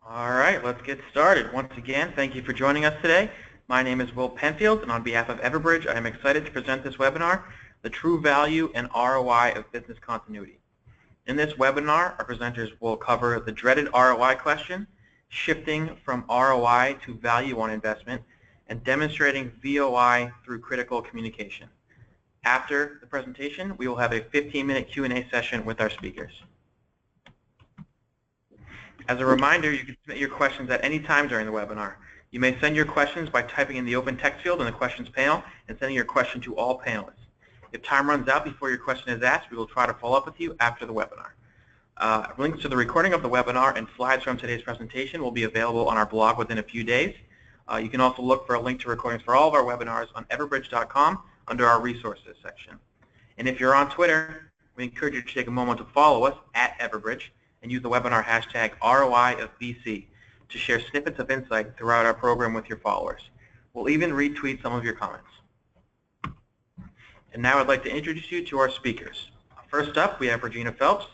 All right, let's get started. Once again, thank you for joining us today. My name is Will Penfield, and on behalf of Everbridge, I am excited to present this webinar, The True Value and ROI of Business Continuity. In this webinar, our presenters will cover the dreaded ROI question, shifting from ROI to value on investment, and demonstrating VOI through critical communication. After the presentation, we will have a 15-minute Q&A session with our speakers. As a reminder, you can submit your questions at any time during the webinar. You may send your questions by typing in the open text field in the questions panel and sending your question to all panelists. If time runs out before your question is asked, we will try to follow up with you after the webinar. Links to the recording of the webinar and slides from today's presentation will be available on our blog within a few days. You can also look for a link to recordings for all of our webinars on everbridge.com under our resources section. And if you're on Twitter, we encourage you to take a moment to follow us at Everbridge and use the webinar hashtag ROI of BC to share snippets of insight throughout our program with your followers. We'll even retweet some of your comments. And now I'd like to introduce you to our speakers. First up, we have Regina Phelps.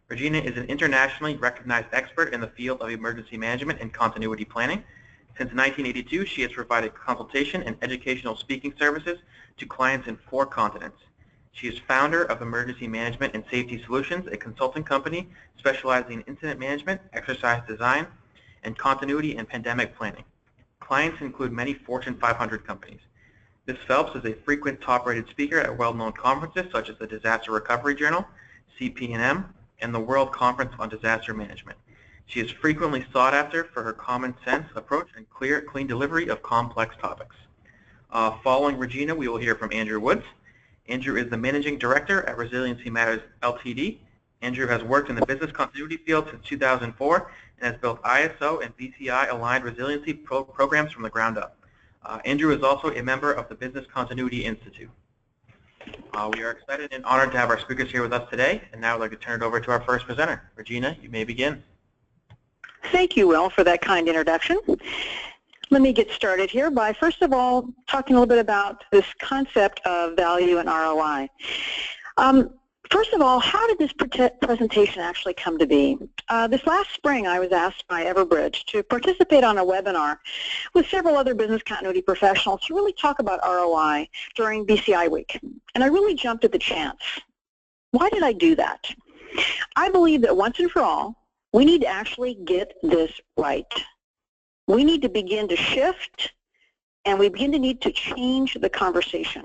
Regina is an internationally recognized expert in the field of emergency management and continuity planning. Since 1982, she has provided consultation and educational speaking services to clients in 4 continents. She is founder of Emergency Management and Safety Solutions, a consulting company specializing in incident management, exercise design, and continuity and pandemic planning. Clients include many Fortune 500 companies. Ms. Phelps is a frequent top-rated speaker at well-known conferences such as the Disaster Recovery Journal, CP&M, and the World Conference on Disaster Management. She is frequently sought after for her common sense approach and clean delivery of complex topics. Following Regina, we will hear from Andrew Woods. Andrew is the Managing Director at Resiliency Matters Ltd. Andrew has worked in the business continuity field since 2004 and has built ISO and BCI-aligned resiliency programs from the ground up. Andrew is also a member of the Business Continuity Institute. We are excited and honored to have our speakers here with us today, and now I'd like to turn it over to our first presenter. Regina, you may begin. Thank you, Will, for that kind introduction. Let me get started here by, first of all, talking a little bit about this concept of value and ROI. First of all, how did this presentation actually come to be? This last spring, I was asked by Everbridge to participate on a webinar with several other business continuity professionals to really talk about ROI during BCI week. And I really jumped at the chance. Why did I do that? I believe that once and for all, we need to actually get this right. We need to begin to shift, and we need to change the conversation.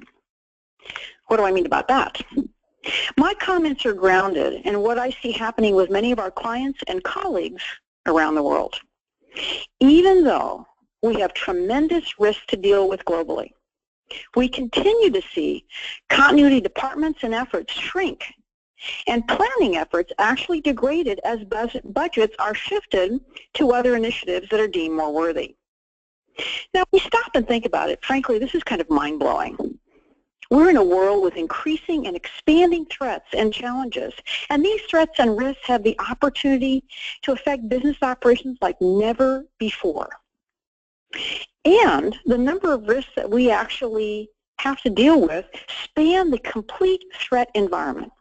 What do I mean about that? My comments are grounded in what I see happening with many of our clients and colleagues around the world. Even though we have tremendous risks to deal with globally, we continue to see continuity departments and efforts shrink, and planning efforts actually degraded as budgets are shifted to other initiatives that are deemed more worthy. Now, we stop and think about it. Frankly, this is kind of mind-blowing. We're in a world with increasing and expanding threats and challenges, and these threats and risks have the opportunity to affect business operations like never before. And the number of risks that we actually have to deal with span the complete threat environment.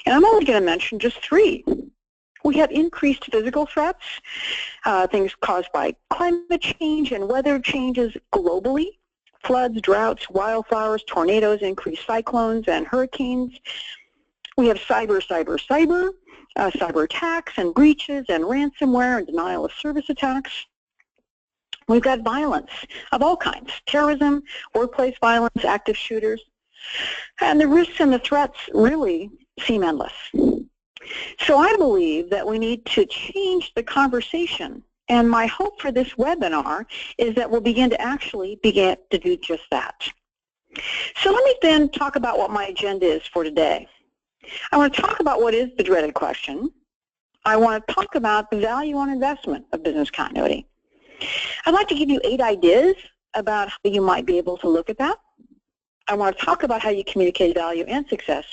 And I'm only going to mention just 3. We have increased physical threats, things caused by climate change and weather changes globally, floods, droughts, wildfires, tornadoes, increased cyclones, and hurricanes. We have cyber attacks and breaches and ransomware and denial of service attacks. We've got violence of all kinds, terrorism, workplace violence, active shooters. And the risks and the threats really seem endless. So I believe that we need to change the conversation. And my hope for this webinar is that we'll begin to do just that. So let me then talk about what my agenda is for today. I want to talk about what is the dreaded question. I want to talk about the value on investment of business continuity. I'd like to give you 8 ideas about how you might be able to look at that. I want to talk about how you communicate value and success.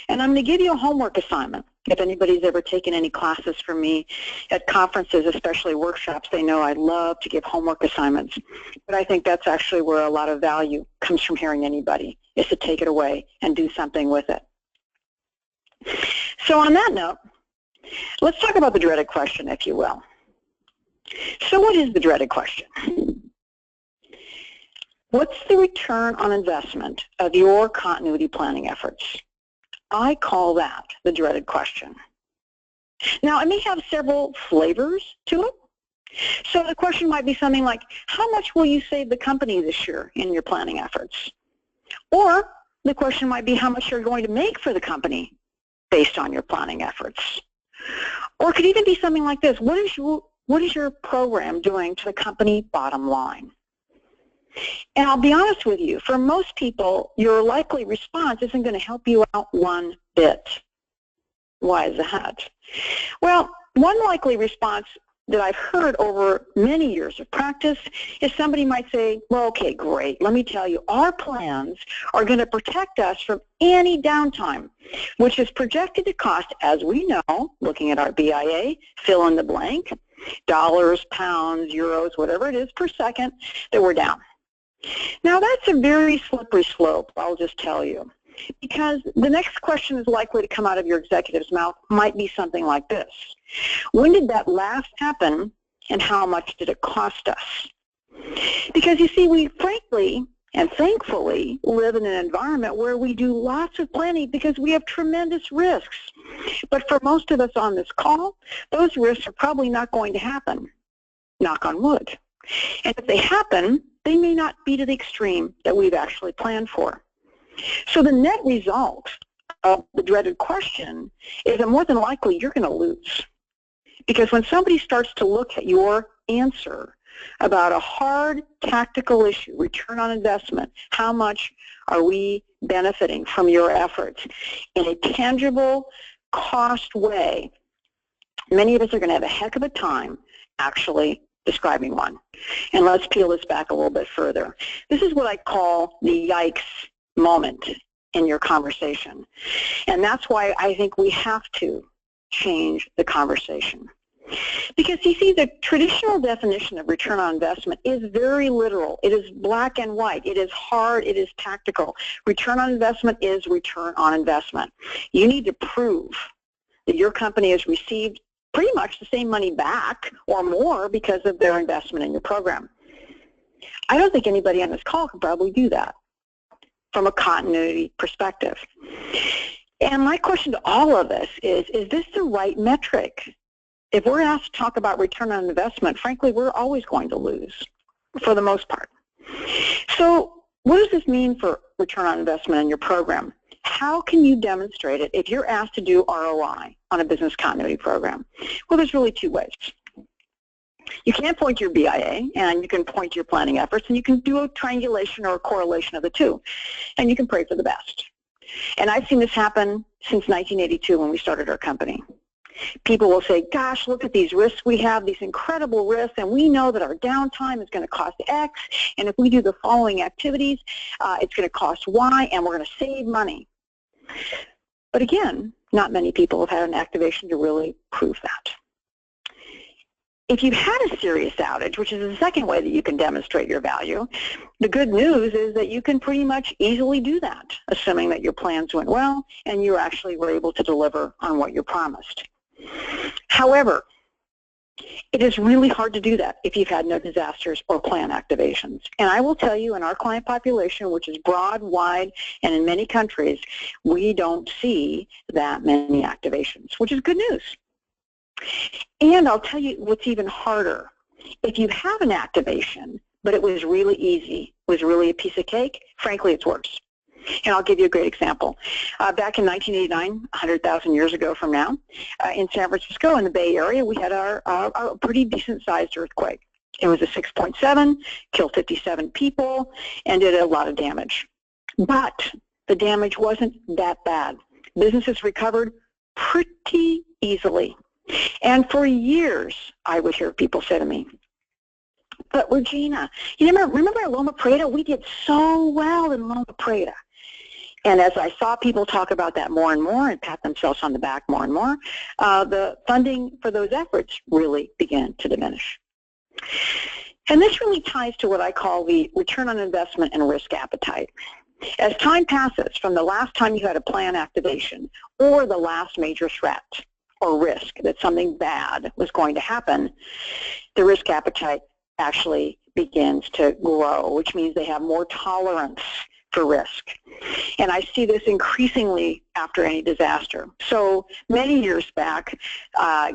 And I'm going to give you a homework assignment. If anybody's ever taken any classes from me at conferences, especially workshops, they know I love to give homework assignments. But I think that's actually where a lot of value comes from hearing anybody, is to take it away and do something with it. So on that note, let's talk about the dreaded question, if you will. So what is the dreaded question? What's the return on investment of your continuity planning efforts? I call that the dreaded question. Now, it may have several flavors to it. So the question might be something like, how much will you save the company this year in your planning efforts? Or the question might be how much you're going to make for the company based on your planning efforts. Or it could even be something like this. What is your program doing to the company bottom line? And I'll be honest with you, for most people, your likely response isn't going to help you out one bit. Why is that? Well, one likely response that I've heard over many years of practice is somebody might say, well, okay, great. Let me tell you, our plans are going to protect us from any downtime, which is projected to cost, as we know, looking at our BIA, fill in the blank, dollars, pounds, euros, whatever it is per second that we're down. Now, that's a very slippery slope, I'll just tell you, because the next question is likely to come out of your executive's mouth might be something like this. When did that last happen, and how much did it cost us? Because, you see, we frankly and thankfully live in an environment where we do lots of planning because we have tremendous risks. But for most of us on this call, those risks are probably not going to happen, knock on wood. And if they happen, they may not be to the extreme that we've actually planned for. So the net result of the dreaded question is that more than likely you're going to lose. Because when somebody starts to look at your answer about a hard tactical issue, return on investment, how much are we benefiting from your efforts in a tangible cost way, many of us are going to have a heck of a time actually describing one. And let's peel this back a little bit further. This is what I call the yikes moment in your conversation. And that's why I think we have to change the conversation. Because you see, the traditional definition of return on investment is very literal. It is black and white. It is hard. It is tactical. Return on investment is return on investment. You need to prove that your company has received pretty much the same money back or more because of their investment in your program. I don't think anybody on this call can probably do that from a continuity perspective. And my question to all of us is this the right metric? If we're asked to talk about return on investment, frankly, we're always going to lose for the most part. So what does this mean for return on investment in your program? How can you demonstrate it if you're asked to do ROI on a business continuity program? Well, there's really two ways. You can point to your BIA, and you can point to your planning efforts, and you can do a triangulation or a correlation of the two, and you can pray for the best. And I've seen this happen since 1982 when we started our company. People will say, gosh, look at these risks we have, these incredible risks, and we know that our downtime is going to cost X, and if we do the following activities, it's going to cost Y, and we're going to save money. But again, not many people have had an activation to really prove that. If you've had a serious outage, which is the second way that you can demonstrate your value, the good news is that you can pretty much easily do that, assuming that your plans went well and you actually were able to deliver on what you promised. However, it is really hard to do that if you've had no disasters or plan activations. And I will tell you, in our client population, which is broad, wide, and in many countries, we don't see that many activations, which is good news. And I'll tell you what's even harder. If you have an activation, but it was really easy, was really a piece of cake, frankly, it's worse. And I'll give you a great example. Back in 1989, 100,000 years ago from now, in San Francisco, in the Bay Area, we had our pretty decent-sized earthquake. It was a 6.7, killed 57 people, and did a lot of damage. But the damage wasn't that bad. Businesses recovered pretty easily. And for years, I would hear people say to me, but Regina, you remember at Loma Prieta? We did so well in Loma Prieta. And as I saw people talk about that more and more and pat themselves on the back more and more, the funding for those efforts really began to diminish. And this really ties to what I call the return on investment and risk appetite. As time passes from the last time you had a plan activation or the last major threat, or risk, that something bad was going to happen, the risk appetite actually begins to grow, which means they have more tolerance for risk. And I see this increasingly after any disaster. So many years back,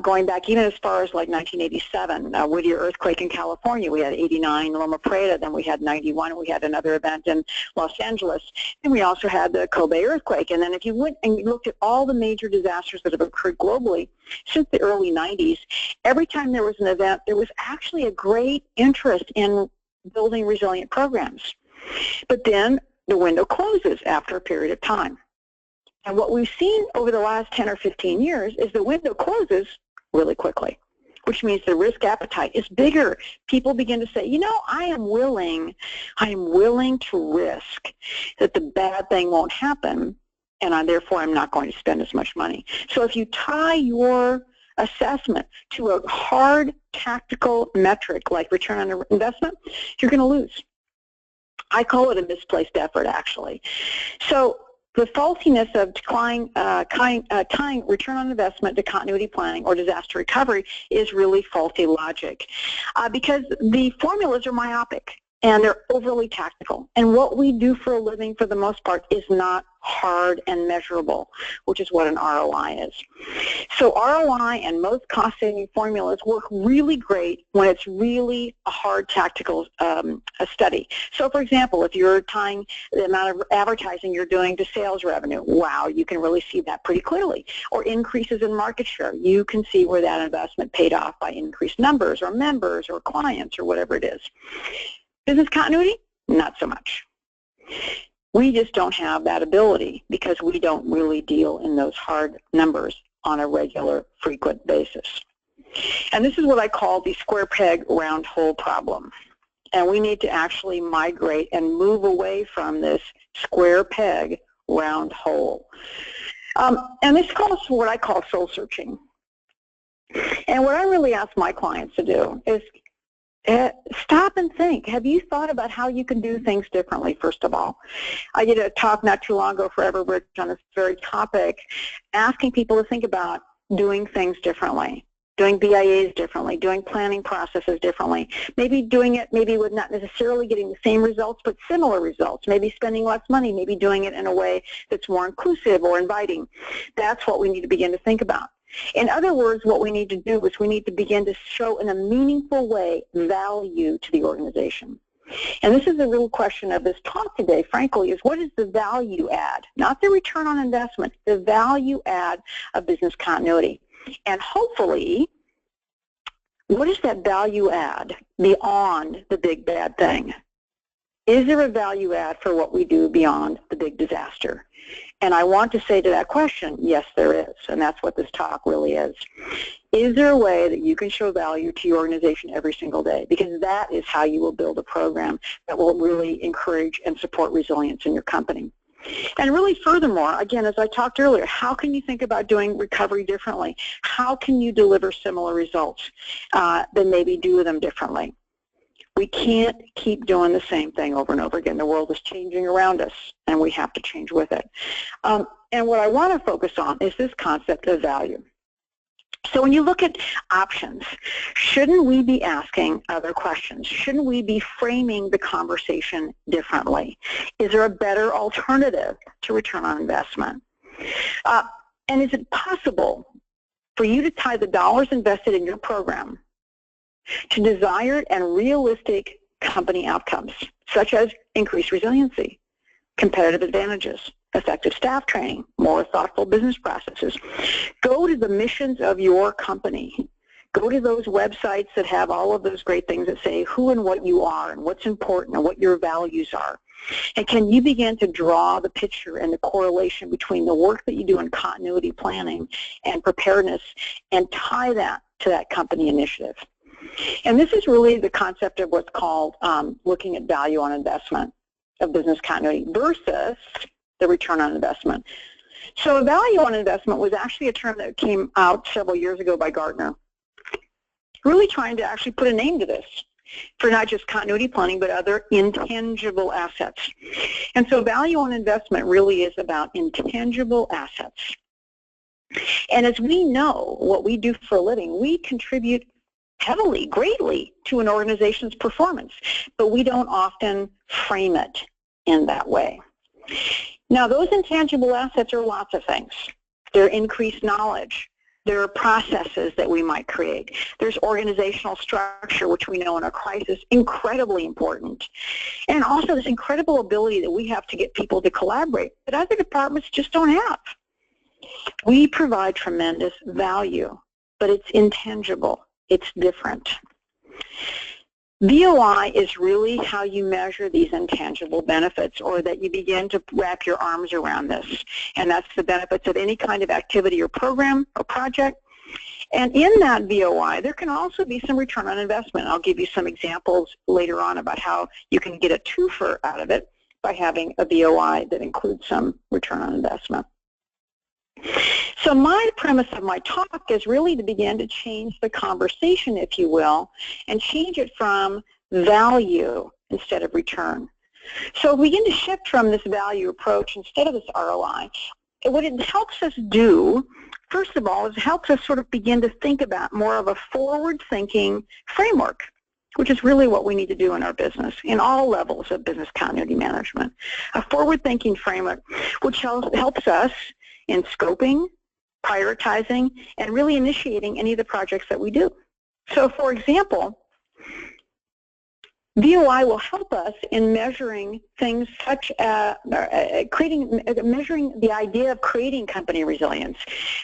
going back even as far as like 1987, Whittier earthquake in California, we had 89 Loma Prieta, then we had 91, we had another event in Los Angeles, and we also had the Kobe earthquake. And then if you went and you looked at all the major disasters that have occurred globally since the early 90s, every time there was an event, there was actually a great interest in building resilient programs. But then the window closes after a period of time. And what we've seen over the last 10 or 15 years is the window closes really quickly, which means the risk appetite is bigger. People begin to say, you know, I am willing to risk that the bad thing won't happen, and therefore I'm not going to spend as much money. So if you tie your assessment to a hard tactical metric like return on investment, you're going to lose. I call it a misplaced effort, actually. So the faultiness of tying return on investment to continuity planning or disaster recovery is really faulty logic because the formulas are myopic and they're overly tactical. And what we do for a living, for the most part, is not hard and measurable, which is what an ROI is. So ROI and most cost-saving formulas work really great when it's really a hard tactical study. So, for example, if you're tying the amount of advertising you're doing to sales revenue, wow, you can really see that pretty clearly. Or increases in market share, you can see where that investment paid off by increased numbers or members or clients or whatever it is. Business continuity, not so much. We just don't have that ability because we don't really deal in those hard numbers on a regular, frequent basis. And this is what I call the square peg, round hole problem. And we need to actually migrate and move away from this square peg, round hole. And this calls for what I call soul searching. And what I really ask my clients to do is stop and think. Have you thought about how you can do things differently, first of all? I did a talk not too long ago for Everbridge on this very topic, asking people to think about doing things differently, doing BIAs differently, doing planning processes differently, maybe doing it maybe with not necessarily getting the same results, but similar results, maybe spending less money, maybe doing it in a way that's more inclusive or inviting. That's what we need to begin to think about. In other words, what we need to do is we need to begin to show in a meaningful way value to the organization. And this is the real question of this talk today, frankly, is what is the value add? Not the return on investment, the value add of business continuity. And hopefully, what is that value add beyond the big bad thing? Is there a value add for what we do beyond the big disaster? And I want to say to that question, yes, there is, and that's what this talk really is. Is there a way that you can show value to your organization every single day? Because that is how you will build a program that will really encourage and support resilience in your company. And really, furthermore, again, as I talked earlier, how can you think about doing recovery differently? How can you deliver similar results, then maybe do them differently? We can't keep doing the same thing over and over again. The world is changing around us, and we have to change with it. And what I want to focus on is this concept of value. So when you look at options, shouldn't we be asking other questions? Shouldn't we be framing the conversation differently? Is there a better alternative to return on investment? And is it possible for you to tie the dollars invested in your program to desired and realistic company outcomes, such as increased resiliency, competitive advantages, effective staff training, more thoughtful business processes? Go to the missions of your company. Go to those websites that have all of those great things that say who and what you are and what's important and what your values are. And can you begin to draw the picture and the correlation between the work that you do in continuity planning and preparedness and tie that to that company initiative? And this is really the concept of what's called looking at value on investment of business continuity versus the return on investment. So value on investment was actually a term that came out several years ago by Gartner, really trying to actually put a name to this for not just continuity planning, but other intangible assets. And so value on investment really is about intangible assets. And as we know what we do for a living, we contribute heavily, greatly to an organization's performance, but we don't often frame it in that way. Now, those intangible assets are lots of things. They're increased knowledge. There are processes that we might create. There's organizational structure, which we know in a crisis, incredibly important. And also this incredible ability that we have to get people to collaborate that other departments just don't have. We provide tremendous value, but it's intangible. It's different. VOI is really how you measure these intangible benefits, or that you begin to wrap your arms around this. And that's the benefits of any kind of activity or program or project. And in that VOI, there can also be some return on investment. I'll give you some examples later on about how you can get a twofer out of it by having a VOI that includes some return on investment. So my premise of my talk is really to begin to change the conversation, if you will, and change it from value instead of return. So we begin to shift from this value approach instead of this ROI. And what it helps us do, first of all, is it helps us sort of begin to think about more of a forward-thinking framework, which is really what we need to do in our business, in all levels of business continuity management. A forward-thinking framework which helps us in scoping, prioritizing, and really initiating any of the projects that we do. So, for example, VOI will help us in measuring things such as measuring the idea of creating company resilience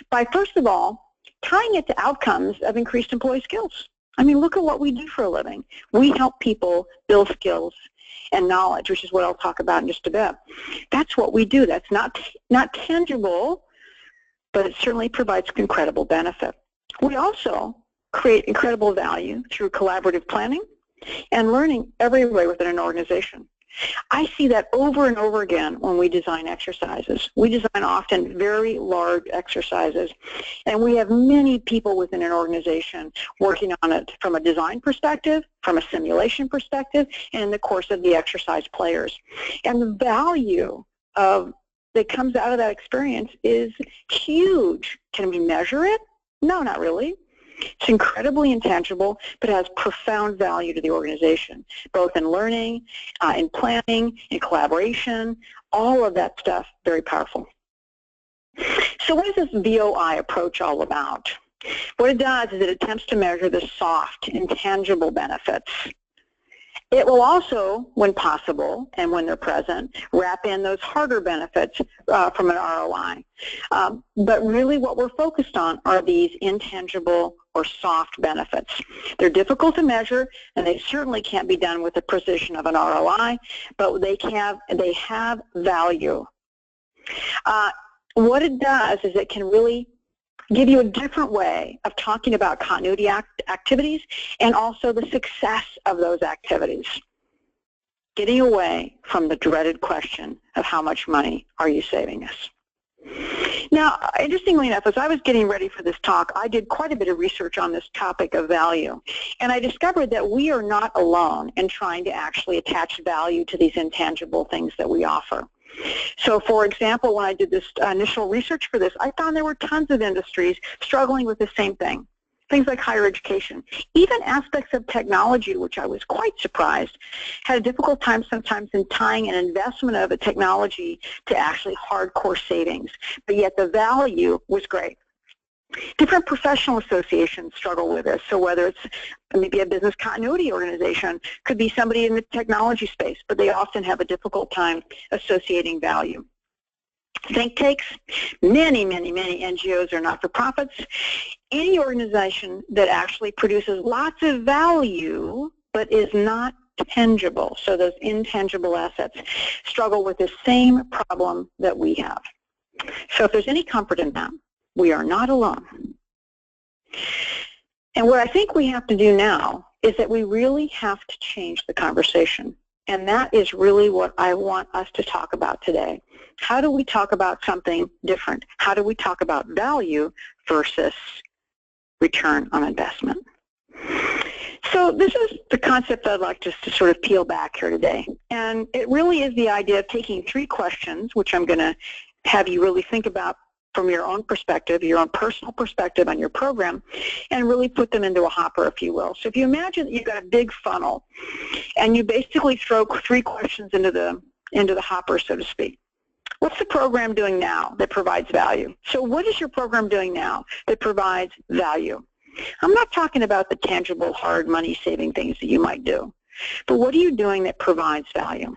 by, first of all, tying it to outcomes of increased employee skills. I mean, look at what we do for a living. We help people build skills and knowledge, which is what I'll talk about in just a bit. That's what we do. That's not tangible, but it certainly provides incredible benefit. We also create incredible value through collaborative planning and learning everywhere within an organization. I see that over and over again when we design exercises. We design often very large exercises, and we have many people within an organization working on it from a design perspective, from a simulation perspective, and in the course of the exercise players. And the value that comes out of that experience is huge. Can we measure it? No, not really. It's incredibly intangible, but has profound value to the organization, both in learning, in planning, in collaboration, all of that stuff, very powerful. So what is this VOI approach all about? What it does is it attempts to measure the soft, intangible benefits. It will also, when possible and when they're present, wrap in those harder benefits from an ROI. But really what we're focused on are these intangible or soft benefits. They're difficult to measure, and they certainly can't be done with the precision of an ROI, but they have value. What it does is it can really give you a different way of talking about continuity activities and also the success of those activities, getting away from the dreaded question of how much money are you saving us. Now, interestingly enough, as I was getting ready for this talk, I did quite a bit of research on this topic of value, and I discovered that we are not alone in trying to actually attach value to these intangible things that we offer. So, for example, when I did this initial research for this, I found there were tons of industries struggling with the same thing. Things like higher education. Even aspects of technology, which I was quite surprised, had a difficult time sometimes in tying an investment of a technology to actually hardcore savings. But yet the value was great. Different professional associations struggle with this. So whether it's maybe a business continuity organization, could be somebody in the technology space, but they often have a difficult time associating value. Think tanks, many NGOs are not-for-profits. Any organization that actually produces lots of value but is not tangible, so those intangible assets, struggle with the same problem that we have. So if there's any comfort in that, we are not alone. And what I think we have to do now is that we really have to change the conversation. And that is really what I want us to talk about today. How do we talk about something different? How do we talk about value versus return on investment? So this is the concept I'd like just to sort of peel back here today. And it really is the idea of taking three questions, which I'm going to have you really think about from your own perspective, your own personal perspective on your program, and really put them into a hopper, if you will. So if you imagine that you've got a big funnel, and you basically throw 3 questions into the hopper, so to speak. What's the program doing now that provides value? So what is your program doing now that provides value? I'm not talking about the tangible, hard money-saving things that you might do, but what are you doing that provides value?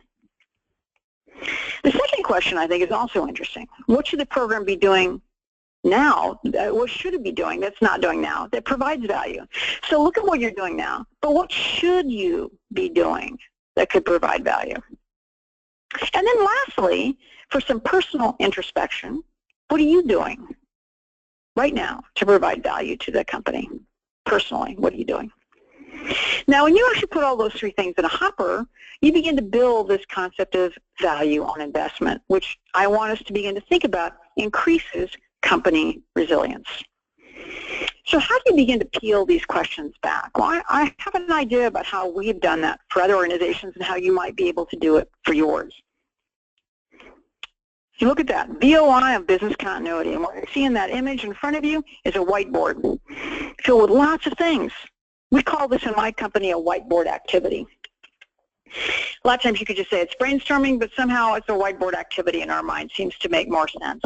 The second question, I think, is also interesting. What should the program be doing now? What should it be doing that's not doing now that provides value? So look at what you're doing now, but what should you be doing that could provide value? And then lastly, for some personal introspection, what are you doing right now to provide value to the company? Personally, what are you doing? Now, when you actually put all those 3 things in a hopper, you begin to build this concept of value on investment, which I want us to begin to think about increases company resilience. So how do you begin to peel these questions back? Well, I have an idea about how we've done that for other organizations and how you might be able to do it for yours. You look at that, VOI of business continuity, and what you see in that image in front of you is a whiteboard filled with lots of things. We call this in my company a whiteboard activity. A lot of times you could just say it's brainstorming, but somehow it's a whiteboard activity in our mind. Seems to make more sense.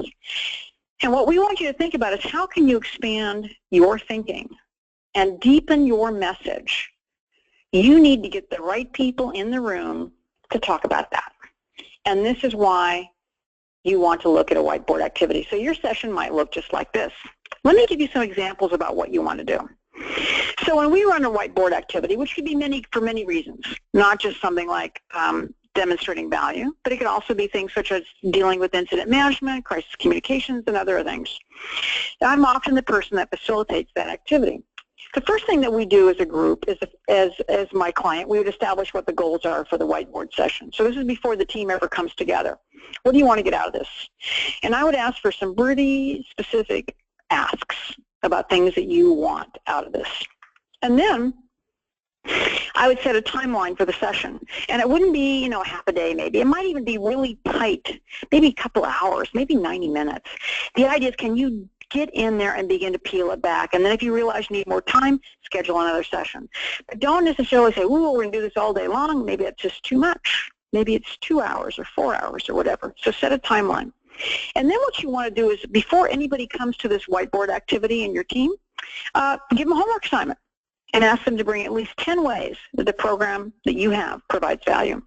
And what we want you to think about is how can you expand your thinking and deepen your message? You need to get the right people in the room to talk about that. And this is why you want to look at a whiteboard activity. So your session might look just like this. Let me give you some examples about what you want to do. So when we run a whiteboard activity, which could be for many reasons, not just something like demonstrating value, but it could also be things such as dealing with incident management, crisis communications, and other things. I'm often the person that facilitates that activity. The first thing that we do as a group is, as my client, we would establish what the goals are for the whiteboard session. So this is before the team ever comes together. What do you want to get out of this? And I would ask for some pretty specific asks about things that you want out of this. And then I would set a timeline for the session. And it wouldn't be, a half a day maybe. It might even be really tight, maybe a couple of hours, maybe 90 minutes. The idea is, can you get in there and begin to peel it back? And then if you realize you need more time, schedule another session. But don't necessarily say, ooh, we're going to do this all day long. Maybe it's just too much. Maybe it's 2 hours or 4 hours or whatever. So set a timeline. And then what you want to do is, before anybody comes to this whiteboard activity in your team, give them a homework assignment and ask them to bring at least 10 ways that the program that you have provides value.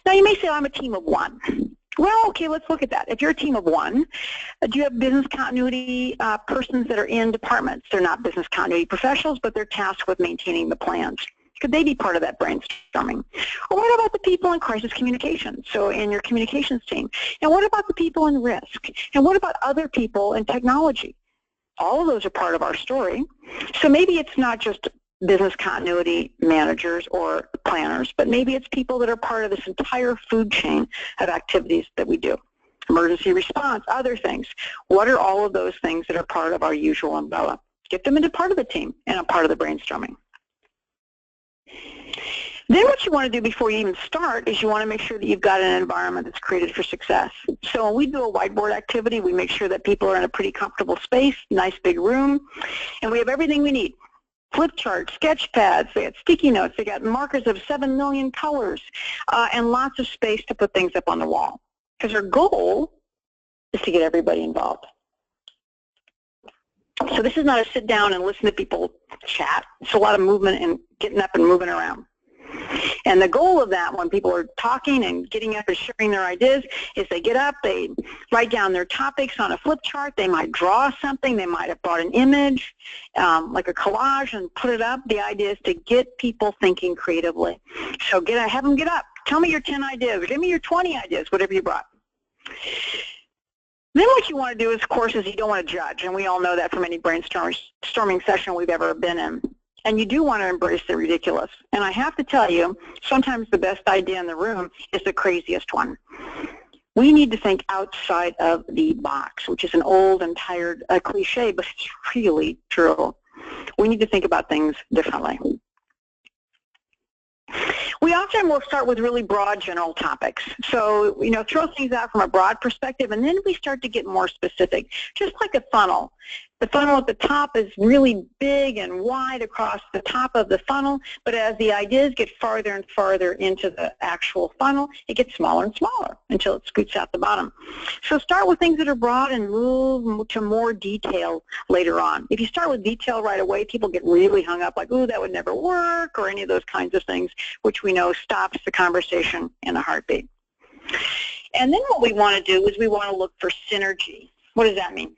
Now, you may say, I'm a team of 1. Well, okay, let's look at that. If you're a team of 1, do you have business continuity persons that are in departments? They're not business continuity professionals, but they're tasked with maintaining the plans. Could they be part of that brainstorming? Or what about the people in crisis communications, so in your communications team? And what about the people in risk? And what about other people in technology? All of those are part of our story. So maybe it's not just business continuity managers or planners, but maybe it's people that are part of this entire food chain of activities that we do. Emergency response, other things. What are all of those things that are part of our usual umbrella? Get them into part of the team and a part of the brainstorming. Then what you want to do before you even start is you want to make sure that you've got an environment that's created for success. So when we do a whiteboard activity, we make sure that people are in a pretty comfortable space, nice big room, and we have everything we need. Flip charts, sketch pads, they got sticky notes, they got markers of 7 million colors, and lots of space to put things up on the wall. Because our goal is to get everybody involved. So this is not a sit down and listen to people chat. It's a lot of movement and getting up and moving around. And the goal of that, when people are talking and getting up and sharing their ideas, is they get up, they write down their topics on a flip chart, they might draw something, they might have brought an image, like a collage, and put it up. The idea is to get people thinking creatively. So have them get up. Tell me your 10 ideas, give me your 20 ideas, whatever you brought. Then what you want to do, is, of course, is you don't want to judge, and we all know that from any brainstorming session we've ever been in. And you do want to embrace the ridiculous. And I have to tell you, sometimes the best idea in the room is the craziest one. We need to think outside of the box, which is an old and tired cliche, but it's really true. We need to think about things differently. We often will start with really broad general topics. So, throw things out from a broad perspective, and then we start to get more specific, just like a funnel. The funnel at the top is really big and wide across the top of the funnel, but as the ideas get farther and farther into the actual funnel, it gets smaller and smaller until it scoots out the bottom. So start with things that are broad and move to more detail later on. If you start with detail right away, people get really hung up like, ooh, that would never work, or any of those kinds of things, which we know stops the conversation in a heartbeat. And then what we want to do is we want to look for synergy. What does that mean?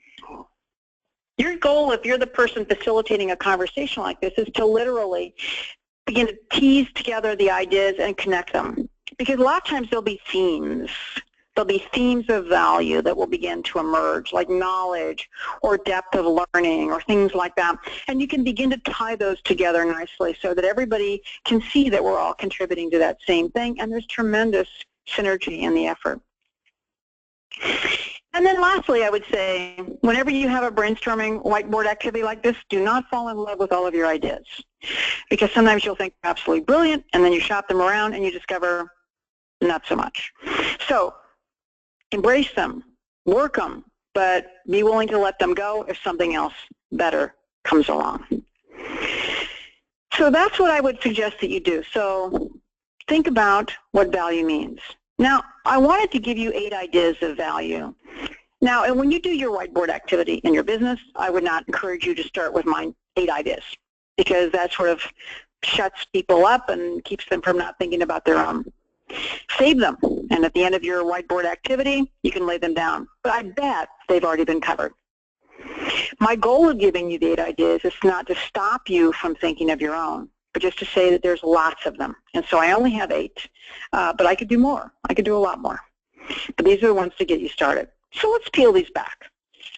Your goal, if you're the person facilitating a conversation like this, is to literally begin to tease together the ideas and connect them. Because a lot of times there'll be themes. There'll be themes of value that will begin to emerge, like knowledge or depth of learning or things like that. And you can begin to tie those together nicely so that everybody can see that we're all contributing to that same thing, and there's tremendous synergy in the effort. And then lastly, I would say, whenever you have a brainstorming whiteboard activity like this, do not fall in love with all of your ideas. Because sometimes you'll think they're absolutely brilliant, and then you shop them around and you discover not so much. So embrace them, work them, but be willing to let them go if something else better comes along. So that's what I would suggest that you do. So think about what value means. Now, I wanted to give you 8 ideas of value. Now, and when you do your whiteboard activity in your business, I would not encourage you to start with my 8 ideas, because that sort of shuts people up and keeps them from not thinking about their own. Save them, and at the end of your whiteboard activity, you can lay them down. But I bet they've already been covered. My goal of giving you the 8 ideas is not to stop you from thinking of your own, but just to say that there's lots of them. And so I only have 8, but I could do more. I could do a lot more. But these are the ones to get you started. So let's peel these back.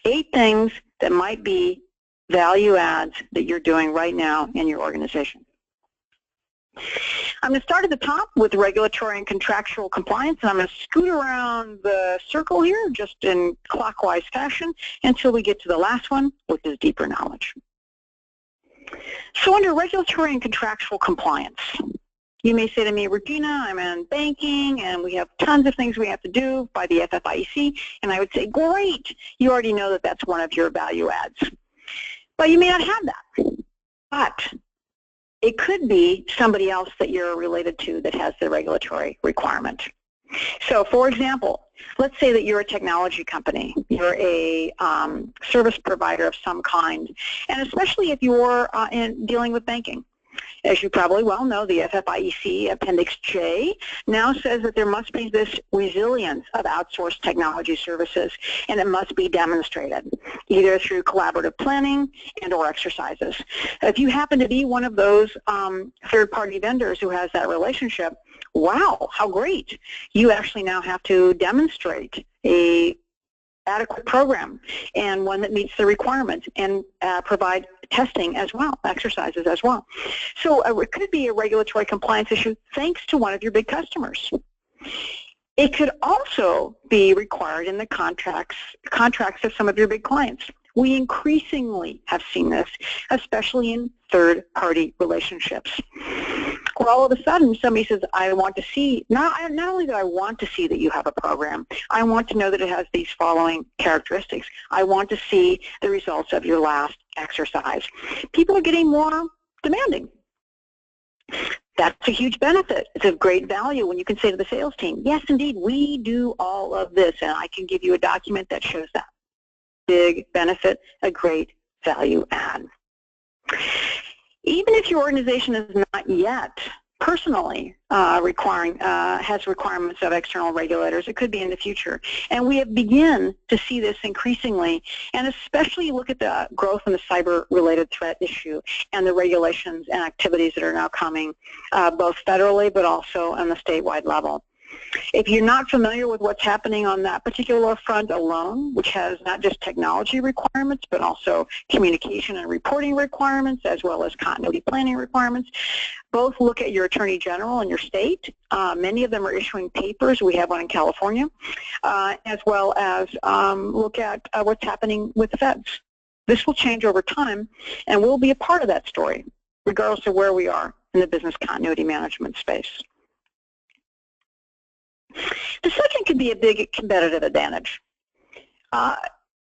8 things that might be value adds that you're doing right now in your organization. I'm going to start at the top with regulatory and contractual compliance, and I'm going to scoot around the circle here just in clockwise fashion until we get to the last one, which is deeper knowledge. So under regulatory and contractual compliance, you may say to me, Regina, I'm in banking, and we have tons of things we have to do by the FFIEC, and I would say, great, you already know that that's one of your value adds. But you may not have that. But it could be somebody else that you're related to that has the regulatory requirement. So, for example, let's say that you're a technology company. You're a service provider of some kind, and especially if you're dealing with banking. As you probably well know, the FFIEC Appendix J now says that there must be this resilience of outsourced technology services, and it must be demonstrated, either through collaborative planning and or exercises. If you happen to be one of those third-party vendors who has that relationship, wow, how great. You actually now have to demonstrate a adequate program and one that meets the requirements and provide testing as well, exercises as well. So it could be a regulatory compliance issue thanks to one of your big customers. It could also be required in the contracts of some of your big clients. We increasingly have seen this, especially in third-party relationships, where all of a sudden somebody says, I want to see, not only do I want to see that you have a program, I want to know that it has these following characteristics. I want to see the results of your last exercise. People are getting more demanding. That's a huge benefit. It's of great value when you can say to the sales team, yes, indeed, we do all of this, and I can give you a document that shows that. Big benefit, a great value add. Even if your organization is not yet personally has requirements of external regulators, it could be in the future. And we have begun to see this increasingly, and especially look at the growth in the cyber-related threat issue and the regulations and activities that are now coming, both federally but also on the statewide level. If you're not familiar with what's happening on that particular front alone, which has not just technology requirements, but also communication and reporting requirements, as well as continuity planning requirements, both look at your Attorney General in your state. Many of them are issuing papers. We have one in California, as well as look at what's happening with the feds. This will change over time, and we'll be a part of that story, regardless of where we are in the business continuity management space. The second could be a big competitive advantage.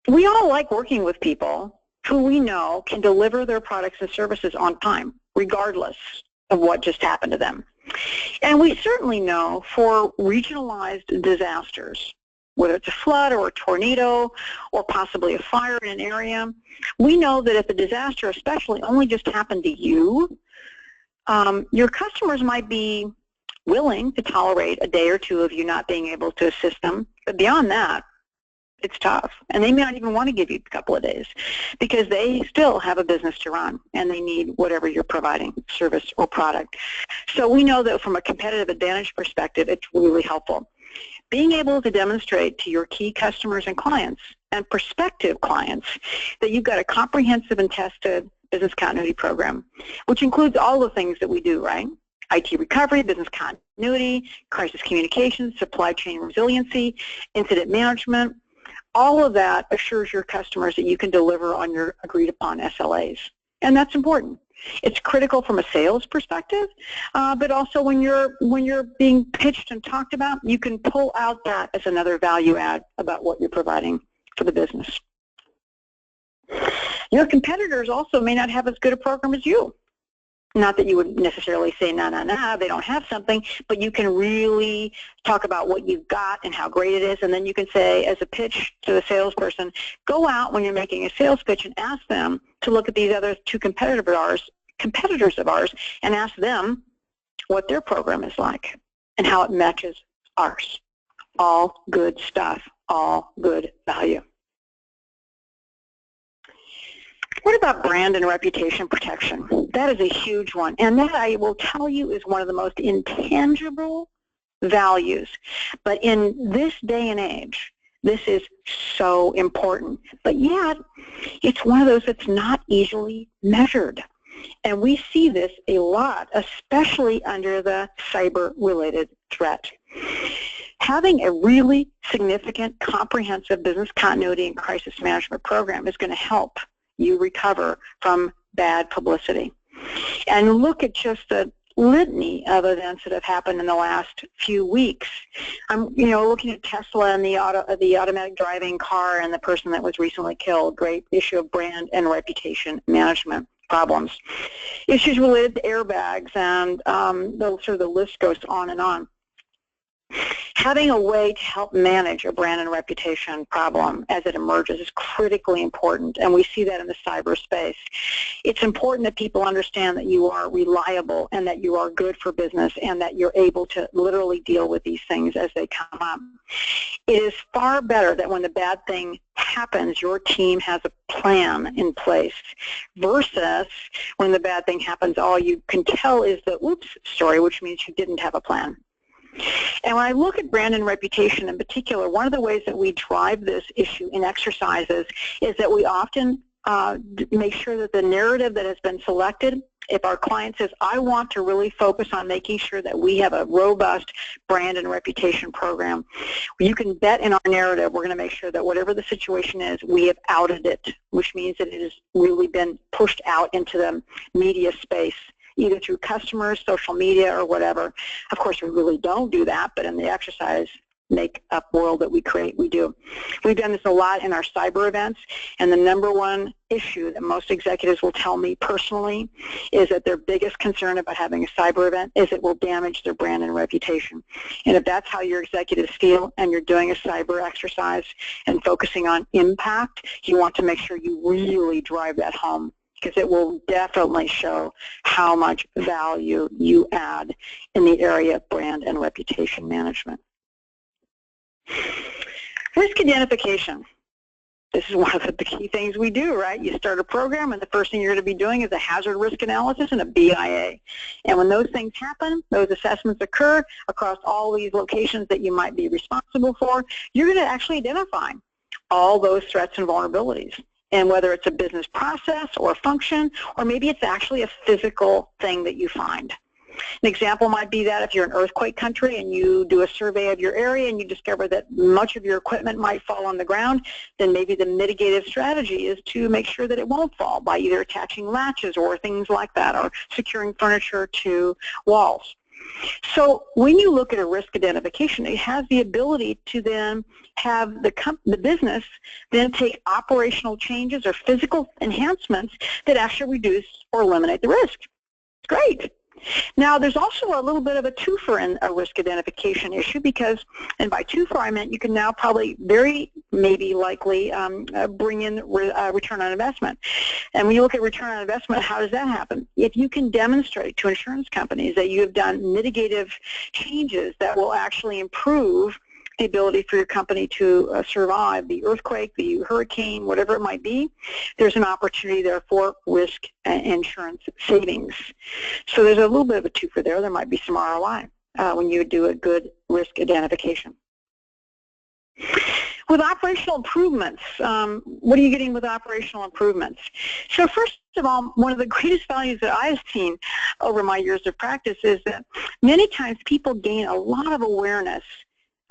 We all like working with people who we know can deliver their products and services on time, regardless of what just happened to them. And we certainly know for regionalized disasters, whether it's a flood or a tornado or possibly a fire in an area, we know that if a disaster especially only just happened to you, your customers might be willing to tolerate a day or two of you not being able to assist them. But beyond that, it's tough. And they may not even want to give you a couple of days because they still have a business to run and they need whatever you're providing, service or product. So we know that from a competitive advantage perspective, it's really helpful. Being able to demonstrate to your key customers and clients and prospective clients that you've got a comprehensive and tested business continuity program, which includes all the things that we do, right? IT recovery, business continuity, crisis communications, supply chain resiliency, incident management. All of that assures your customers that you can deliver on your agreed upon SLAs. And that's important. It's critical from a sales perspective, but also when you're being pitched and talked about, you can pull out that as another value add about what you're providing for the business. Your competitors also may not have as good a program as you. Not that you would necessarily say, no, they don't have something, but you can really talk about what you've got and how great it is, and then you can say, as a pitch to the salesperson, go out when you're making a sales pitch and ask them to look at these other two competitors of ours and ask them what their program is like and how it matches ours. All good stuff, all good value. What about brand and reputation protection? That is a huge one, and that I will tell you is one of the most intangible values. But in this day and age, this is so important. But yet, it's one of those that's not easily measured. And we see this a lot, especially under the cyber-related threat. Having a really significant, comprehensive business continuity and crisis management program is going to help you recover from bad publicity. And look at just the litany of events that have happened in the last few weeks. I'm, looking at Tesla and the automatic driving car and the person that was recently killed. Great issue of brand and reputation management problems. Issues related to airbags, and the list goes on and on. Having a way to help manage a brand and reputation problem as it emerges is critically important, and we see that in the cyberspace. It's important that people understand that you are reliable and that you are good for business and that you're able to literally deal with these things as they come up. It is far better that when the bad thing happens, your team has a plan in place versus when the bad thing happens, all you can tell is the oops story, which means you didn't have a plan. And when I look at brand and reputation in particular, one of the ways that we drive this issue in exercises is that we often make sure that the narrative that has been selected, if our client says, I want to really focus on making sure that we have a robust brand and reputation program, you can bet in our narrative we're going to make sure that whatever the situation is, we have outed it, which means that it has really been pushed out into the media space, either through customers, social media, or whatever. Of course, we really don't do that, but in the exercise make-up world that we create, we do. We've done this a lot in our cyber events, and the number one issue that most executives will tell me personally is that their biggest concern about having a cyber event is it will damage their brand and reputation. And if that's how your executives feel and you're doing a cyber exercise and focusing on impact, you want to make sure you really drive that home, because it will definitely show how much value you add in the area of brand and reputation management. Risk identification. This is one of the key things we do, right? You start a program, and the first thing you're going to be doing is a hazard risk analysis and a BIA. And when those things happen, those assessments occur across all these locations that you might be responsible for, you're going to actually identify all those threats and vulnerabilities. And whether it's a business process or a function, or maybe it's actually a physical thing that you find. An example might be that if you're an earthquake country and you do a survey of your area and you discover that much of your equipment might fall on the ground, then maybe the mitigative strategy is to make sure that it won't fall by either attaching latches or things like that, or securing furniture to walls. So when you look at a risk identification, it has the ability to then have the business then take operational changes or physical enhancements that actually reduce or eliminate the risk. Great. Now, there's also a little bit of a twofer in a risk identification issue because, and by twofer I meant you can now probably very maybe likely bring in return on investment. And when you look at return on investment, how does that happen? If you can demonstrate to insurance companies that you have done mitigative changes that will actually improve the ability for your company to survive the earthquake, the hurricane, whatever it might be, there's an opportunity there for risk insurance savings. So there's a little bit of a twofer there. There might be some ROI when you do a good risk identification. With operational improvements, what are you getting with operational improvements? So first of all, one of the greatest values that I've seen over my years of practice is that many times people gain a lot of awareness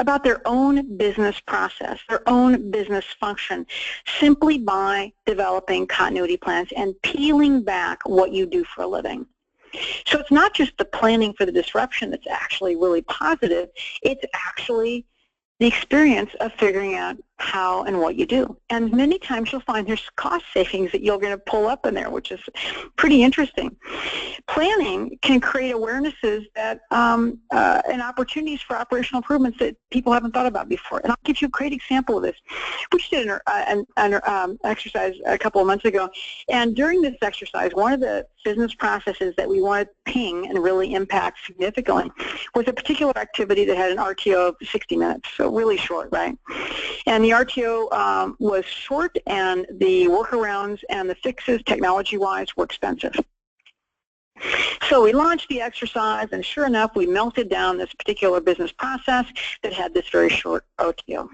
about their own business process, their own business function, simply by developing continuity plans and peeling back what you do for a living. So it's not just the planning for the disruption that's actually really positive, it's actually the experience of figuring out how and what you do. And many times you'll find there's cost savings that you're going to pull up in there, which is pretty interesting. Planning can create awarenesses that and opportunities for operational improvements that people haven't thought about before. And I'll give you a great example of this. We just did an exercise a couple of months ago, and during this exercise, one of the business processes that we wanted to ping and really impact significantly was a particular activity that had an RTO of 60 minutes, so really short, right? And the RTO was short, and the workarounds and the fixes, technology-wise, were expensive. So we launched the exercise, and sure enough, we melted down this particular business process that had this very short RTO.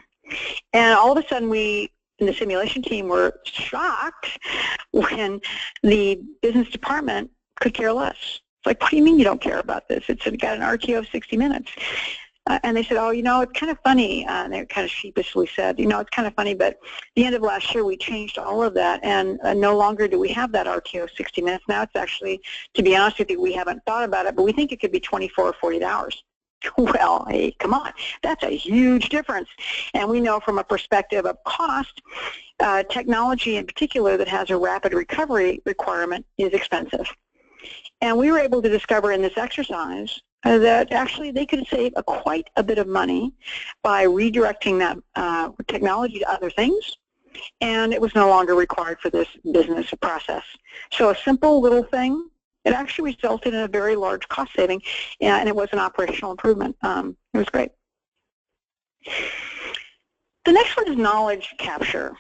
And all of a sudden, we, in the simulation team, were shocked when the business department could care less. It's like, what do you mean you don't care about this? It's got an RTO of 60 minutes. And they said, oh, you know, it's kind of funny. And they kind of sheepishly said, you know, it's kind of funny, but at the end of last year, we changed all of that, and no longer do we have that RTO 60 minutes. Now it's actually, to be honest with you, we haven't thought about it, but we think it could be 24 or 48 hours. Well, hey, come on. That's a huge difference. And we know from a perspective of cost, technology in particular that has a rapid recovery requirement is expensive. And we were able to discover in this exercise that actually they could save quite a bit of money by redirecting that technology to other things, and it was no longer required for this business process. So a simple little thing, it actually resulted in a very large cost saving, and it was an operational improvement. It was great. The next one is knowledge capture.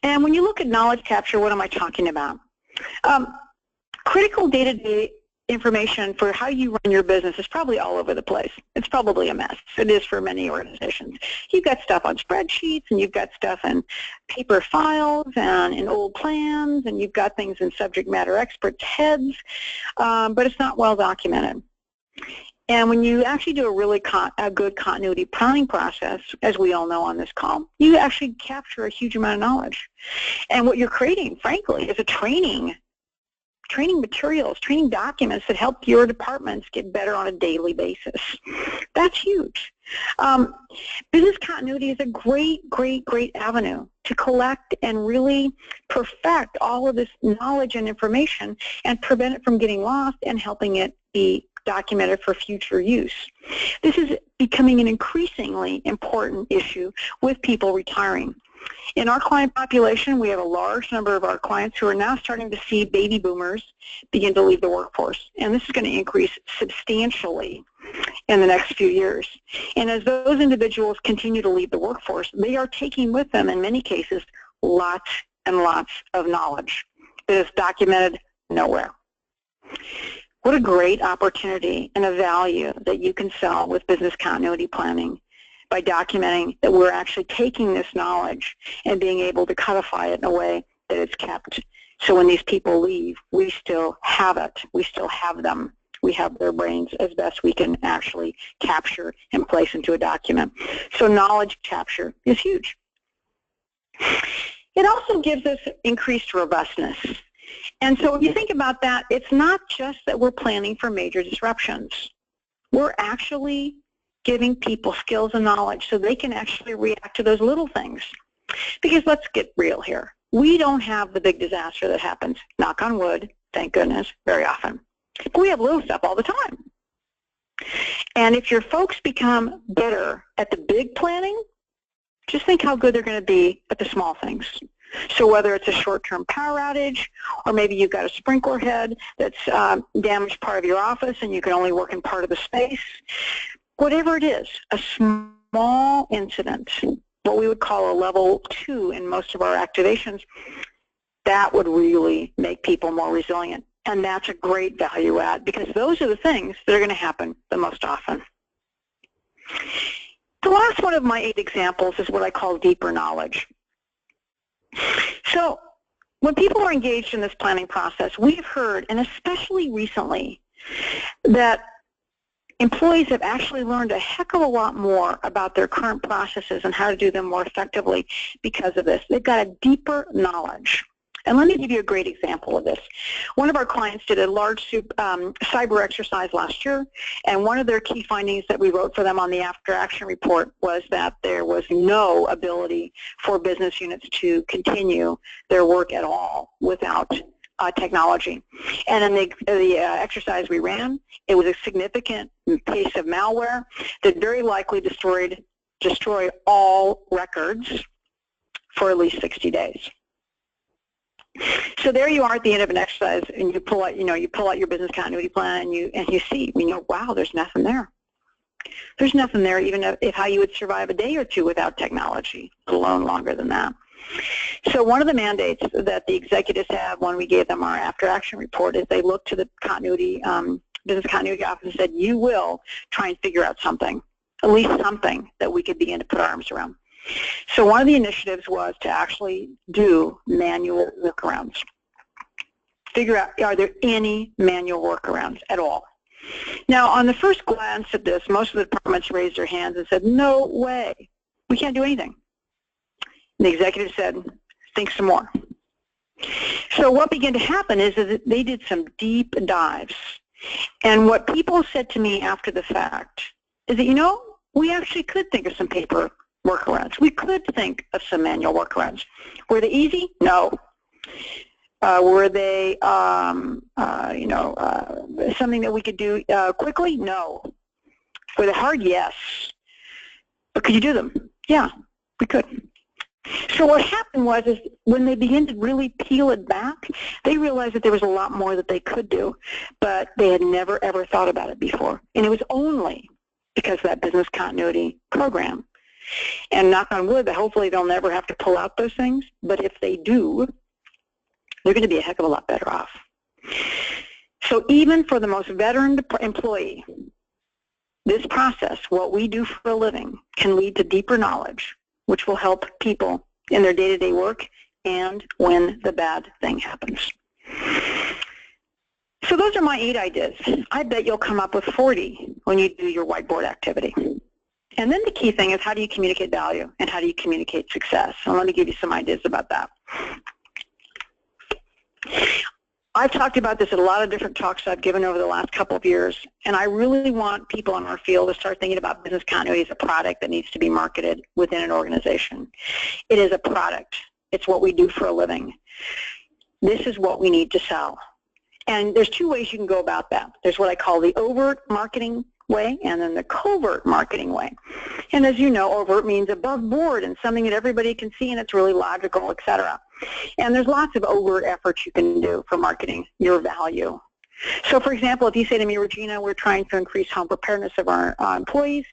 And when you look at knowledge capture, what am I talking about? Critical day-to-day information for how you run your business is probably all over the place. It's probably a mess. It is for many organizations. You've got stuff on spreadsheets, and you've got stuff in paper files and in old plans, and you've got things in subject matter experts' heads, but it's not well documented. And when you actually do a really good continuity planning process, as we all know on this call, you actually capture a huge amount of knowledge. And what you're creating, frankly, is a training materials, training documents that help your departments get better on a daily basis. That's huge. Business continuity is a great avenue to collect and really perfect all of this knowledge and information and prevent it from getting lost and helping it be documented for future use. This is becoming an increasingly important issue with people retiring. In our client population, we have a large number of our clients who are now starting to see baby boomers begin to leave the workforce, and this is going to increase substantially in the next few years. And as those individuals continue to leave the workforce, they are taking with them, in many cases, lots and lots of knowledge that is documented nowhere. What a great opportunity and a value that you can sell with business continuity planning, by documenting that we're actually taking this knowledge and being able to codify it in a way that it's kept. So when these people leave, we still have it. We still have them. We have their brains as best we can actually capture and place into a document. So knowledge capture is huge. It also gives us increased robustness. And so if you think about that, it's not just that we're planning for major disruptions. we're actually giving people skills and knowledge so they can actually react to those little things. Because let's get real here. We don't have the big disaster that happens, knock on wood, thank goodness, very often. But we have little stuff all the time. And if your folks become better at the big planning, just think how good they're going to be at the small things. So whether it's a short-term power outage, or maybe you've got a sprinkler head that's damaged part of your office and you can only work in part of the space, whatever it is, a small incident, what we would call a level 2 in most of our activations, that would really make people more resilient. And that's a great value add because those are the things that are going to happen the most often. The last one of my 8 examples is what I call deeper knowledge. So when people are engaged in this planning process, we've heard, and especially recently, that employees have actually learned a heck of a lot more about their current processes and how to do them more effectively because of this. They've got a deeper knowledge. And let me give you a great example of this. One of our clients did a large cyber exercise last year, and one of their key findings that we wrote for them on the after action report was that there was no ability for business units to continue their work at all without technology. And in the exercise we ran, it was a significant piece of malware that very likely destroyed all records for at least 60 days. So there you are at the end of an exercise, and you pull out your business continuity plan, and you see, wow, there's nothing there. There's nothing there, even if how you would survive a day or two without technology, let alone longer than that. So one of the mandates that the executives have when we gave them our after action report is they looked to the business continuity office and said, you will try and figure out something, at least something that we could begin to put our arms around. So one of the initiatives was to actually do manual workarounds. Figure out, are there any manual workarounds at all? Now, on the first glance at this, most of the departments raised their hands and said, no way, we can't do anything. And the executive said, think some more. So what began to happen is that they did some deep dives. And what people said to me after the fact is that, we actually could think of some paper workarounds. We could think of some manual workarounds. Were they easy? No. Were they, something that we could do quickly? No. Were they hard? Yes. But could you do them? Yeah, we could. So what happened was is when they began to really peel it back, they realized that there was a lot more that they could do, but they had never, ever thought about it before. And it was only because of that business continuity program. And knock on wood, hopefully they'll never have to pull out those things, but if they do, they're going to be a heck of a lot better off. So even for the most veteran employee, this process, what we do for a living, can lead to deeper knowledge, which will help people in their day-to-day work and when the bad thing happens. So those are my 8 ideas. I bet you'll come up with 40 when you do your whiteboard activity. And then the key thing is, how do you communicate value and how do you communicate success? And let me give you some ideas about that. I've talked about this at a lot of different talks I've given over the last couple of years, and I really want people in our field to start thinking about business continuity as a product that needs to be marketed within an organization. It is a product. It's what we do for a living. This is what we need to sell. And there's 2 ways you can go about that. There's what I call the overt marketing way and then the covert marketing way. And as you know, overt means above board and something that everybody can see and it's really logical, etc. And there's lots of overt efforts you can do for marketing your value. So for example, if you say to me, Regina, we're trying to increase home preparedness of our employees,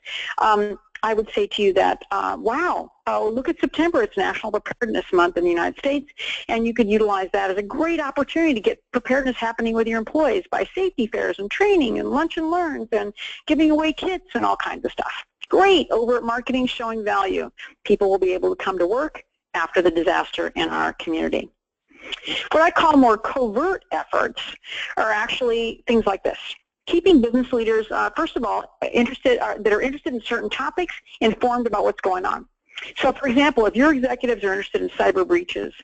I would say to you that, wow, look at September. It's National Preparedness Month in the United States, and you could utilize that as a great opportunity to get preparedness happening with your employees by safety fairs and training and lunch and learns and giving away kits and all kinds of stuff. Great overt marketing showing value. People will be able to come to work after the disaster in our community. What I call more covert efforts are actually things like this. Keeping business leaders, first of all, that are interested in certain topics, informed about what's going on. So, for example, if your executives are interested in cyber breaches,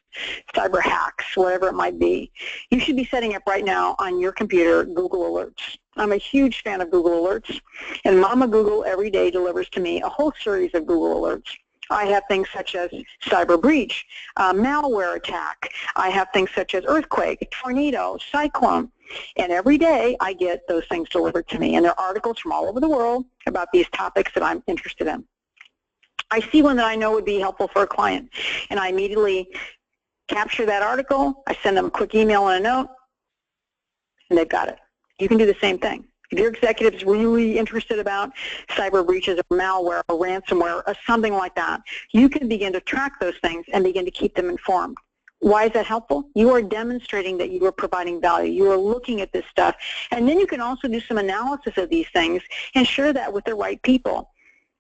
cyber hacks, whatever it might be, you should be setting up right now on your computer Google Alerts. I'm a huge fan of Google Alerts, and Mama Google every day delivers to me a whole series of Google Alerts. I have things such as cyber breach, malware attack. I have things such as earthquake, tornado, cyclone. And every day I get those things delivered to me. And there are articles from all over the world about these topics that I'm interested in. I see one that I know would be helpful for a client, and I immediately capture that article. I send them a quick email and a note, and they've got it. You can do the same thing. If your executive is really interested about cyber breaches or malware or ransomware or something like that, you can begin to track those things and begin to keep them informed. Why is that helpful? You are demonstrating that you are providing value. You are looking at this stuff. And then you can also do some analysis of these things and share that with the right people.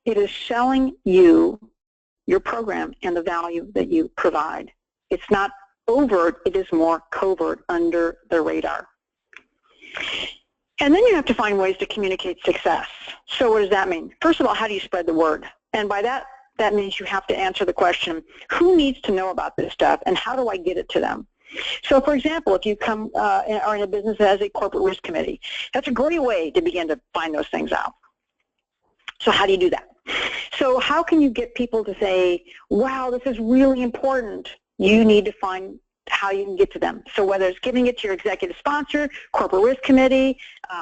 It is selling you your program and the value that you provide. It's not overt, it is more covert, under the radar. And then you have to find ways to communicate success. So what does that mean? First of all, how do you spread the word? And by that means you have to answer the question, who needs to know about this stuff and how do I get it to them? So for example, if you are in a business that has a corporate risk committee, that's a great way to begin to find those things out. So how do you do that? So how can you get people to say, wow, this is really important? You need to find how you can get to them. So whether it's giving it to your executive sponsor, corporate risk committee,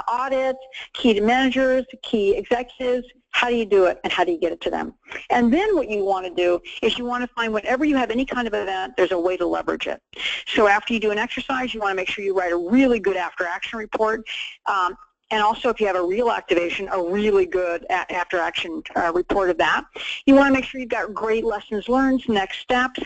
audit, key managers, key executives, how do you do it and how do you get it to them? And then what you want to do is you want to find whenever you have any kind of event, there's a way to leverage it. So after you do an exercise, you want to make sure you write a really good after-action report. And also, if you have a real activation, a really good after-action report of that. You want to make sure you've got great lessons learned, next steps.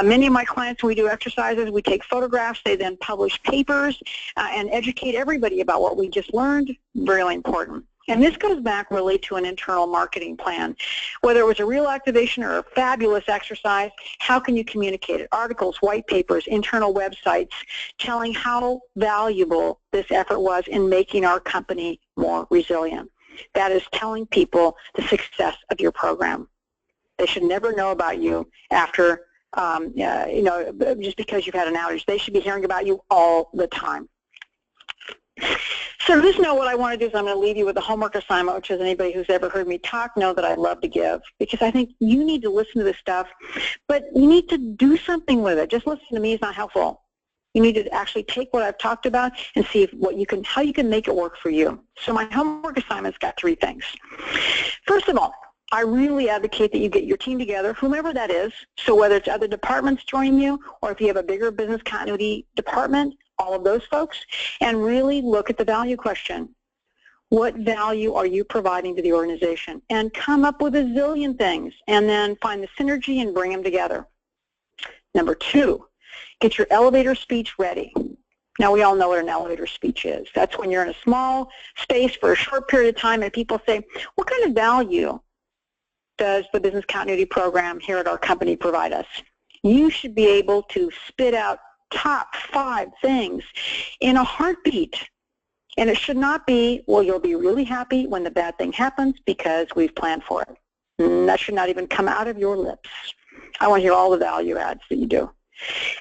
Many of my clients, when we do exercises, we take photographs. They then publish papers and educate everybody about what we just learned. Really important. And this goes back really to an internal marketing plan. Whether it was a real activation or a fabulous exercise, how can you communicate it? Articles, white papers, internal websites, telling how valuable this effort was in making our company more resilient. That is telling people the success of your program. They should never know about you after, just because you've had an outage. They should be hearing about you all the time. So just know what I want to do is I'm going to leave you with a homework assignment, which is anybody who's ever heard me talk know that I love to give, because I think you need to listen to this stuff, but you need to do something with it. Just listen to me is not helpful. You need to actually take what I've talked about and see how you can make it work for you. So my homework assignment's got 3 things. First of all, I really advocate that you get your team together, whomever that is. So whether it's other departments joining you, or if you have a bigger business continuity department, all of those folks, and really look at the value question. What value are you providing to the organization? And come up with a zillion things, and then find the synergy and bring them together. Number 2, get your elevator speech ready. Now, we all know what an elevator speech is. That's when you're in a small space for a short period of time and people say, what kind of value does the business continuity program here at our company provide us? You should be able to spit out top 5 things in a heartbeat. And it should not be, well, you'll be really happy when the bad thing happens because we've planned for it. That should not even come out of your lips. I want to hear all the value adds that you do.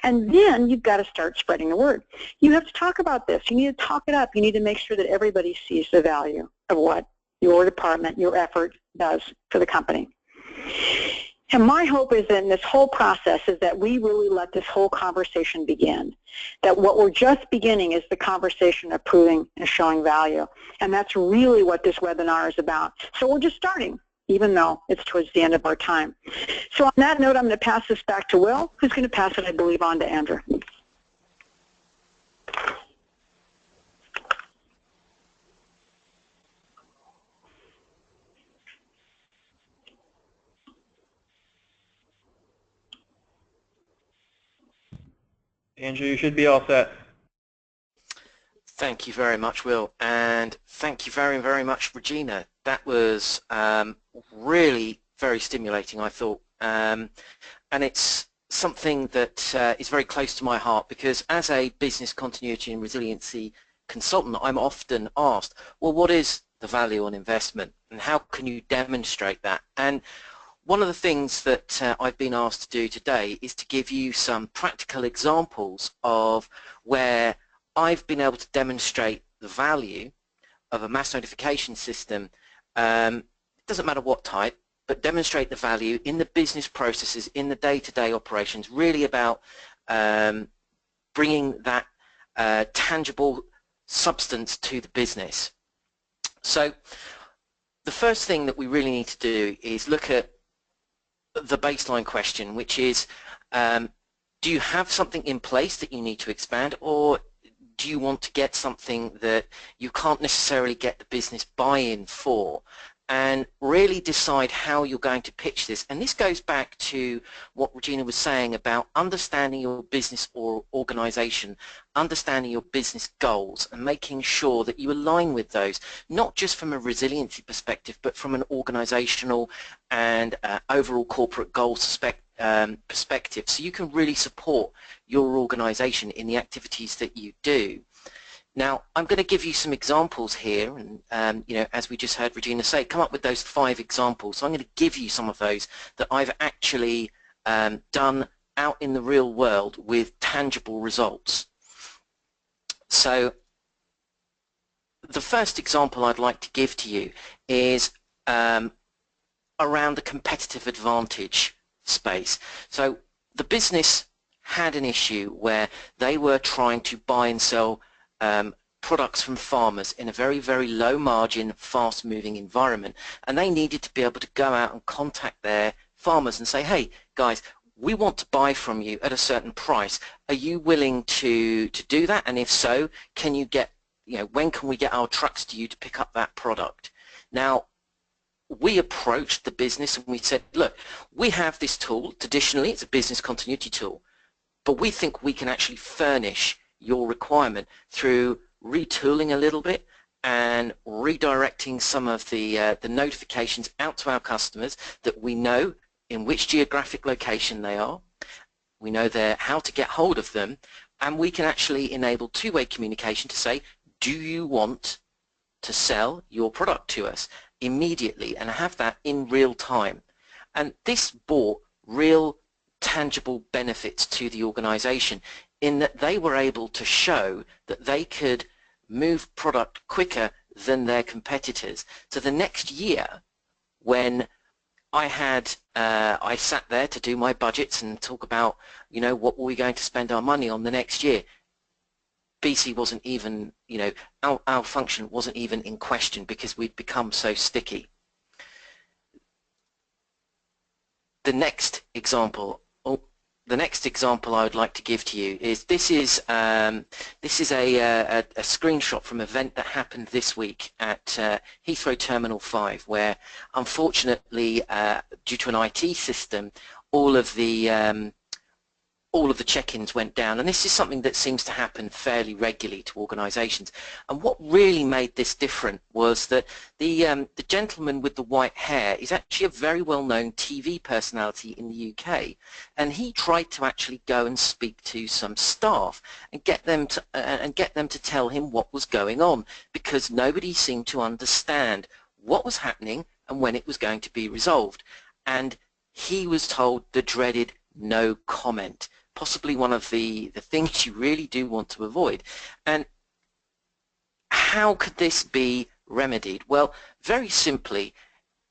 And then you've got to start spreading the word. You have to talk about this. You need to talk it up. You need to make sure that everybody sees the value of what your department, your effort does for the company. And my hope is in this whole process is that we really let this whole conversation begin. That what we're just beginning is the conversation of proving and showing value. And that's really what this webinar is about. So we're just starting, even though it's towards the end of our time. So on that note, I'm going to pass this back to Will, who's going to pass it, I believe, on to Andrew. Andrew, you should be all set. Thank you very much, Will, and thank you very, very much, Regina. That was really very stimulating, I thought, and it's something that is very close to my heart, because as a business continuity and resiliency consultant, I'm often asked, well, what is the value on investment, and how can you demonstrate that? And one of the things that I've been asked to do today is to give you some practical examples of where I've been able to demonstrate the value of a mass notification system, it doesn't matter what type, but demonstrate the value in the business processes, in the day-to-day operations, really about bringing that tangible substance to the business. So the first thing that we really need to do is look at the baseline question, which is, do you have something in place that you need to expand, or do you want to get something that you can't necessarily get the business buy-in for? And really decide how you're going to pitch this. And this goes back to what Regina was saying about understanding your business or organization, understanding your business goals, and making sure that you align with those, not just from a resiliency perspective, but from an organizational and overall corporate goals perspective, so you can really support your organization in the activities that you do. Now, I'm going to give you some examples here, and you know, as we just heard Regina say, come up with those 5 examples. So I'm going to give you some of those that I've actually done out in the real world with tangible results. So the first example I'd like to give to you is around the competitive advantage space. So the business had an issue where they were trying to buy and sell products from farmers in a very, very low margin, fast moving environment, and they needed to be able to go out and contact their farmers and say, hey guys, we want to buy from you at a certain price. Are you willing to do that? And if so, can you get, you know, when can we get our trucks to you to pick up that product? Now, we approached the business and we said, look, we have this tool. Traditionally, it's a business continuity tool, but we think we can actually furnish your requirement through retooling a little bit and redirecting some of the notifications out to our customers that we know in which geographic location they are, we know how to get hold of them, and we can actually enable two-way communication to say, do you want to sell your product to us immediately, and have that in real time. And this brought real tangible benefits to the organization in that they were able to show that they could move product quicker than their competitors. So the next year, when I sat there to do my budgets and talk about, you know, what were we going to spend our money on the next year, BC wasn't even, you know, our function wasn't even in question because we'd become so sticky. The next example I would like to give to you is this is a screenshot from an event that happened this week at Heathrow Terminal 5, where unfortunately due to an IT system all of the check-ins went down, and this is something that seems to happen fairly regularly to organisations. And what really made this different was that the gentleman with the white hair is actually a very well-known TV personality in the UK, and he tried to actually go and speak to some staff and get them to tell him what was going on, because nobody seemed to understand what was happening and when it was going to be resolved. And he was told the dreaded no comment. Possibly one of the things you really do want to avoid. And how could this be remedied? Well, very simply,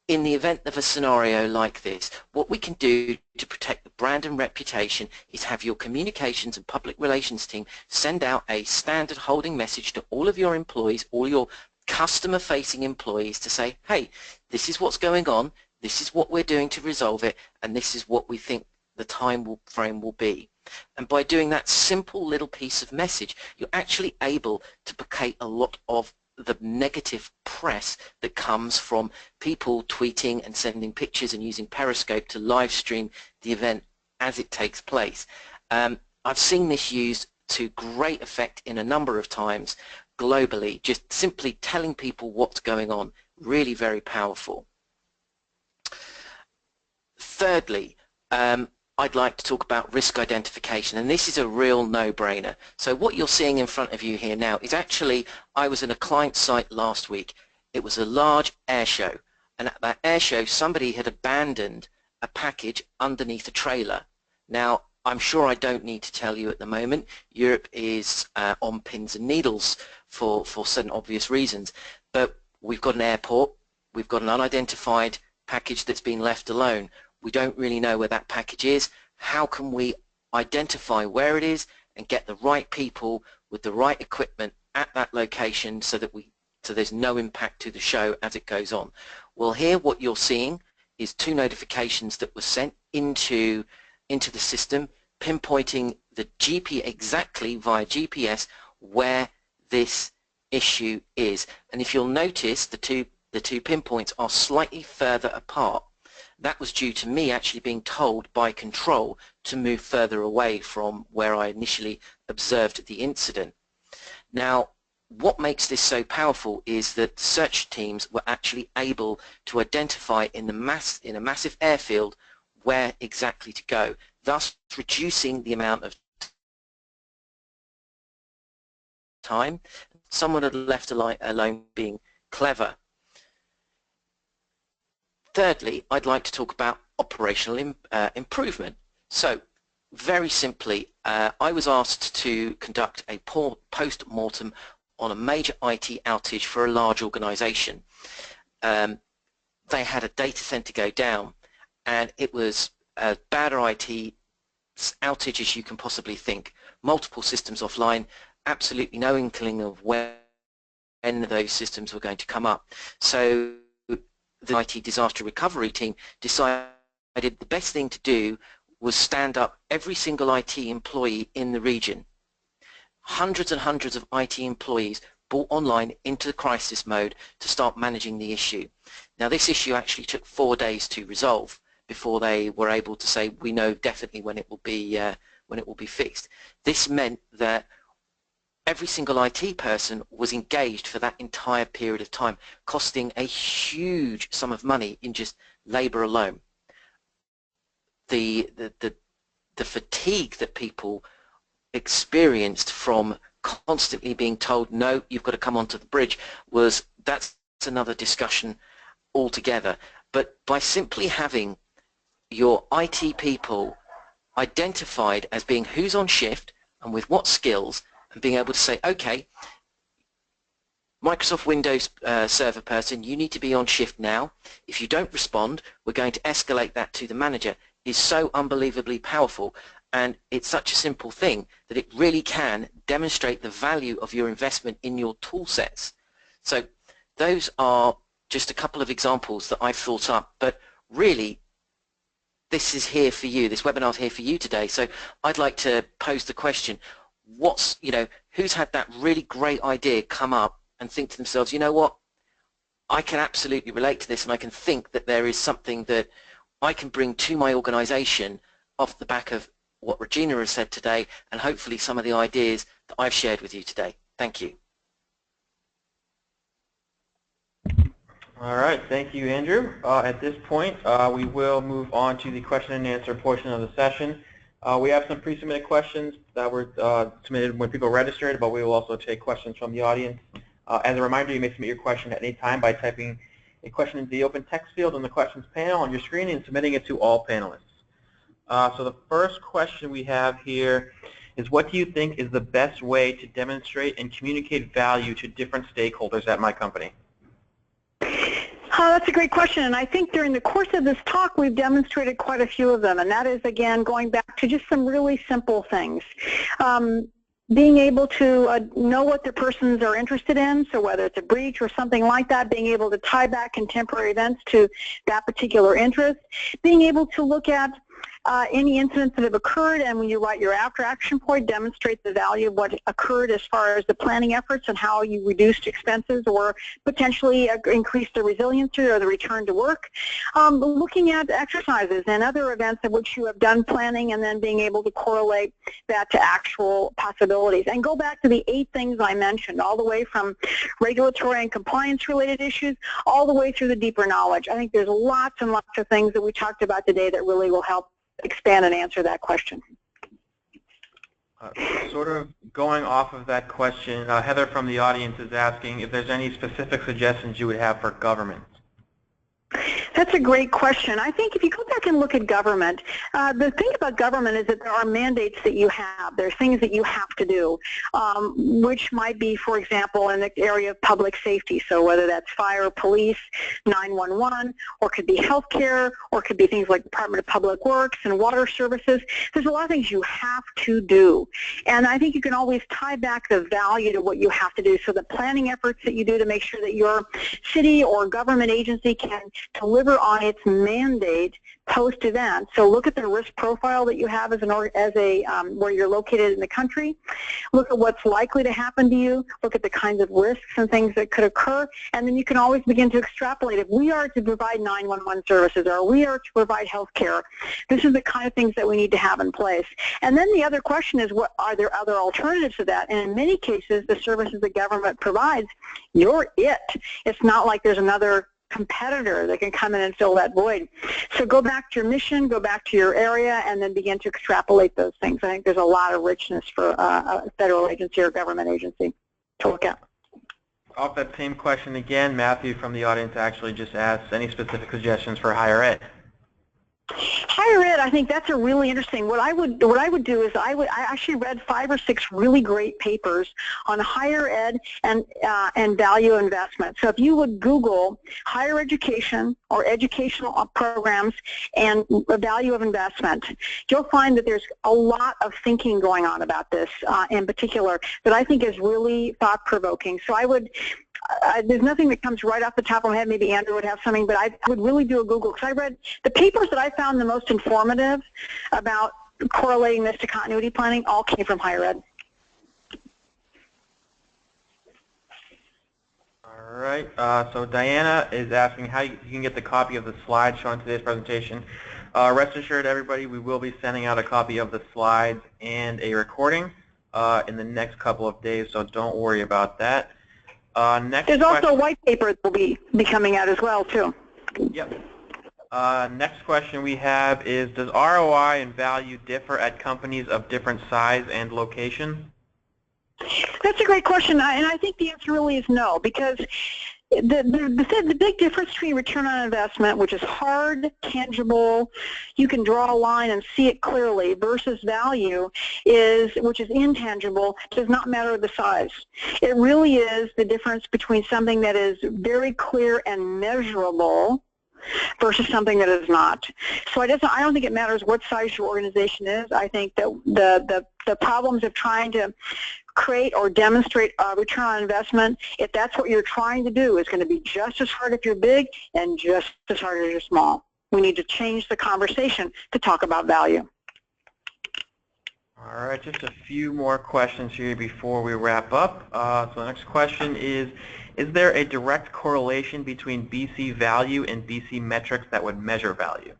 in the event of a scenario like this, what we can do to protect the brand and reputation is have your communications and public relations team send out a standard holding message to all of your employees, all your customer-facing employees, to say, hey, this is what's going on, this is what we're doing to resolve it, and this is what we think the time frame will be. And by doing that simple little piece of message, you're actually able to placate a lot of the negative press that comes from people tweeting and sending pictures and using Periscope to live stream the event as it takes place. I've seen this used to great effect in a number of times globally, just simply telling people what's going on. Really very powerful. Thirdly, I'd like to talk about risk identification, and this is a real no-brainer. So what you're seeing in front of you here now is actually, I was in a client site last week. It was a large air show, and at that air show somebody had abandoned a package underneath a trailer. Now, I'm sure I don't need to tell you at the moment, Europe is on pins and needles for certain obvious reasons, but we've got an airport, we've got an unidentified package that's been left alone. We don't really know where that package is. How can we identify where it is and get the right people with the right equipment at that location so that there's no impact to the show as it goes on? Well, here what you're seeing is 2 notifications that were sent into the system, pinpointing the exactly via GPS where this issue is. And if you'll notice, the two pinpoints are slightly further apart. That was due to me actually being told by control to move further away from where I initially observed the incident. Now, what makes this so powerful is that search teams were actually able to identify in a massive airfield where exactly to go, thus reducing the amount of time someone had left alone being clever. Thirdly, I'd like to talk about operational improvement. So, very simply, I was asked to conduct a post-mortem on a major IT outage for a large organization. They had a data center go down, and it was a badder IT outage as you can possibly think. Multiple systems offline, absolutely no inkling of when those systems were going to come up. So the IT disaster recovery team decided the best thing to do was stand up every single IT employee in the region. Hundreds and hundreds of IT employees brought online into crisis mode to start managing the issue. Now, this issue actually took 4 days to resolve before they were able to say, we know definitely when it will be fixed. This meant that every single IT person was engaged for that entire period of time, costing a huge sum of money in just labor alone. The fatigue that people experienced from constantly being told, no, you've got to come onto the bridge, that's another discussion altogether. But by simply having your IT people identified as being who's on shift and with what skills, and being able to say, okay, Microsoft Windows server person, you need to be on shift now. If you don't respond, we're going to escalate that to the manager, is so unbelievably powerful. And it's such a simple thing that it really can demonstrate the value of your investment in your tool sets. So those are just a couple of examples that I've thought up, but really this is here for you. This webinar is here for you today. So I'd like to pose the question, who's had that really great idea come up and think to themselves, you know what, I can absolutely relate to this, and I can think that there is something that I can bring to my organization off the back of what Regina has said today, and hopefully some of the ideas that I've shared with you today. Thank you. All right, thank you, Andrew. At this point, we will move on to the question and answer portion of the session. We have some pre-submitted questions that were submitted when people registered, but we will also take questions from the audience. As a reminder, you may submit your question at any time by typing a question into the open text field in the questions panel on your screen and submitting it to all panelists. So the first question we have here is, what do you think is the best way to demonstrate and communicate value to different stakeholders at my company? That's a great question, and I think during the course of this talk we've demonstrated quite a few of them, and that is, again, going back to just some really simple things. Being able to know what the persons are interested in, so whether it's a breach or something like that, being able to tie back contemporary events to that particular interest, being able to look at any incidents that have occurred, and when you write your after action point, demonstrate the value of what occurred as far as the planning efforts and how you reduced expenses or potentially increased the resiliency or the return to work. Looking at exercises and other events of which you have done planning, and then being able to correlate that to actual possibilities. And go back to the 8 things I mentioned, all the way from regulatory and compliance related issues, all the way through the deeper knowledge. I think there's lots and lots of things that we talked about today that really will help expand and answer that question. Sort of going off of that question, Heather from the audience is asking if there's any specific suggestions you would have for government. That's a great question. I think if you go back and look at government, the thing about government is that there are mandates that you have. There are things that you have to do, which might be, for example, in the area of public safety. So whether that's fire, police, 911, or it could be healthcare, or it could be things like Department of Public Works and water services. There's a lot of things you have to do. And I think you can always tie back the value to what you have to do. So the planning efforts that you do to make sure that your city or government agency can deliver on its mandate post-event. So look at the risk profile that you have as where you're located in the country. Look at what's likely to happen to you. Look at the kinds of risks and things that could occur. And then you can always begin to extrapolate. If we are to provide 911 services or we are to provide health care, this is the kind of things that we need to have in place. And then the other question is, what are there other alternatives to that? And in many cases, the services the government provides, you're it. It's not like there's another competitor that can come in and fill that void. So go back to your mission, go back to your area, and then begin to extrapolate those things. I think there's a lot of richness for a federal agency or government agency to look at. Off that same question again, Matthew from the audience actually just asked any specific suggestions for higher ed. Higher ed, I think that's a really interesting. What I would do is I actually read 5 or 6 really great papers on higher ed and value investment. So if you would Google higher education or educational programs and value of investment, you'll find that there's a lot of thinking going on about this in particular that I think is really thought-provoking. So I would. There's nothing that comes right off the top of my head. Maybe Andrew would have something, but I would really do a Google, because I read the papers that I found the most informative about correlating this to continuity planning all came from higher ed. All right, so Diana is asking how you can get the copy of the slides shown in today's presentation. Rest assured, everybody, we will be sending out a copy of the slides and a recording in the next couple of days, so don't worry about that. There's also a white paper that will be coming out as well, too. Yep. Next question we have is, does ROI and value differ at companies of different size and location? That's a great question, and I think the answer really is no, because the big difference between return on investment, which is hard, tangible, you can draw a line and see it clearly, versus value, which is intangible, does not matter the size. It really is the difference between something that is very clear and measurable versus something that is not. So I don't think it matters what size your organization is. I think that the problems of trying to create or demonstrate a return on investment, if that's what you're trying to do, is going to be just as hard if you're big and just as hard if you're small. We need to change the conversation to talk about value. All right, just a few more questions here before we wrap up. So the next question is there a direct correlation between BC value and BC metrics that would measure value?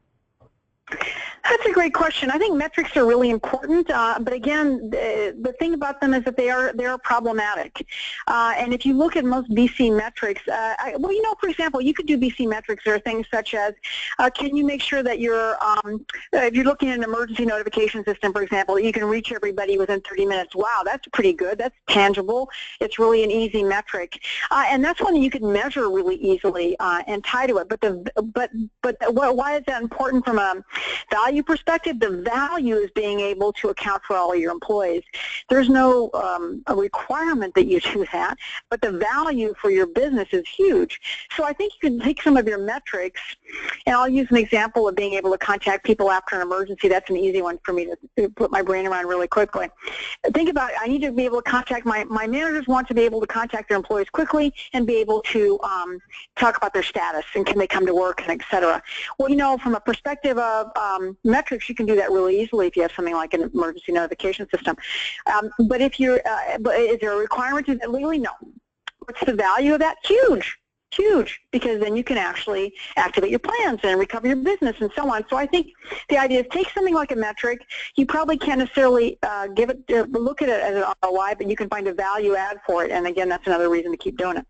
That's a great question. I think metrics are really important, but again, the thing about them is that they are problematic. And if you look at most BC metrics, well, you know, for example, you could do BC metrics. There are things such as, can you make sure that if you're looking at an emergency notification system, for example, that you can reach everybody within 30 minutes. Wow, that's pretty good. That's tangible. It's really an easy metric, and that's one that you can measure really easily and tie to it. But why is that important from a value perspective? The value is being able to account for all of your employees. There's no a requirement that you do that, but the value for your business is huge. So I think you can take some of your metrics, and I'll use an example of being able to contact people after an emergency. That's an easy one for me to put my brain around really quickly. Think about it. I need to be able to contact my managers want to be able to contact their employees quickly and be able to talk about their status and can they come to work and et cetera. Well, you know, from a perspective of metrics, you can do that really easily if you have something like an emergency notification system. But if you're, is there a requirement to that legally? No. What's the value of that? Huge. Huge, because then you can actually activate your plans and recover your business and so on. So I think the idea is take something like a metric. You probably can't necessarily look at it as an ROI, but you can find a value add for it. And again, that's another reason to keep doing it.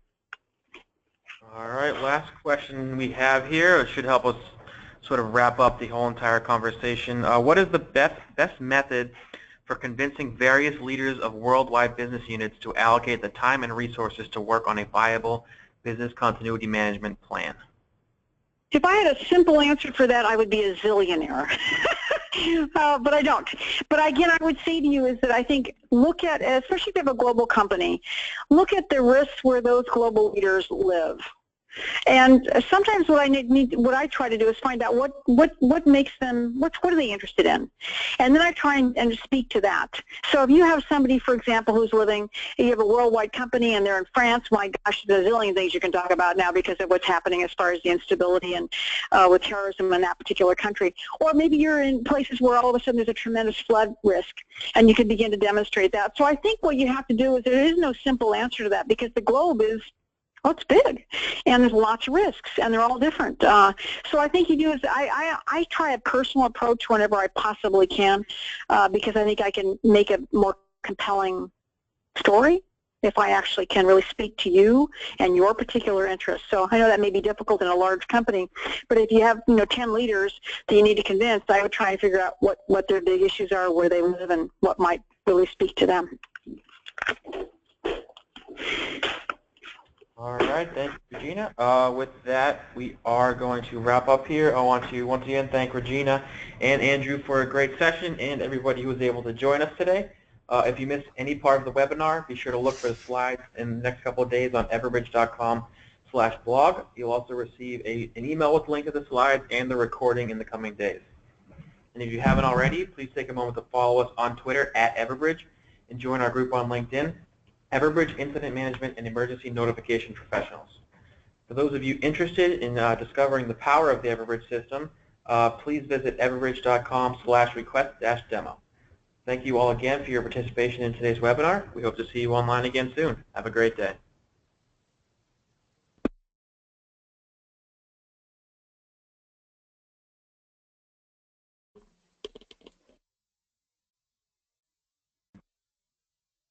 All right, last question we have here. It should help us sort of wrap up the whole entire conversation. What is the best method for convincing various leaders of worldwide business units to allocate the time and resources to work on a viable business continuity management plan? If I had a simple answer for that, I would be a zillionaire. But I don't. But again, I would say to you is that I think look at, especially if you have a global company, look at the risks where those global leaders live. And sometimes what I try to do is find out what makes them, what are they interested in, and then I try and speak to that. So if you have somebody, for example, who's living, you have a worldwide company and they're in France, my gosh, there's a zillion things you can talk about now because of what's happening as far as the instability and with terrorism in that particular country. Or maybe you're in places where all of a sudden there's a tremendous flood risk, and you can begin to demonstrate that. So I think what you have to do is there is no simple answer to that because the globe is, well, it's big, and there's lots of risks, and they're all different. So I think you do is I try a personal approach whenever I possibly can because I think I can make a more compelling story if I actually can really speak to you and your particular interests. So I know that may be difficult in a large company, but if you have 10 leaders that you need to convince, I would try and figure out what their big issues are, where they live, and what might really speak to them. All right, thank you, Regina. With that, we are going to wrap up here. I want to once again thank Regina and Andrew for a great session and everybody who was able to join us today. If you missed any part of the webinar, be sure to look for the slides in the next couple of days on everbridge.com/blog. You'll also receive an email with the link to the slides and the recording in the coming days. And if you haven't already, please take a moment to follow us on Twitter @Everbridge and join our group on LinkedIn, Everbridge Incident Management and Emergency Notification Professionals. For those of you interested in discovering the power of the Everbridge system, please visit everbridge.com/request-demo. Thank you all again for your participation in today's webinar. We hope to see you online again soon. Have a great day.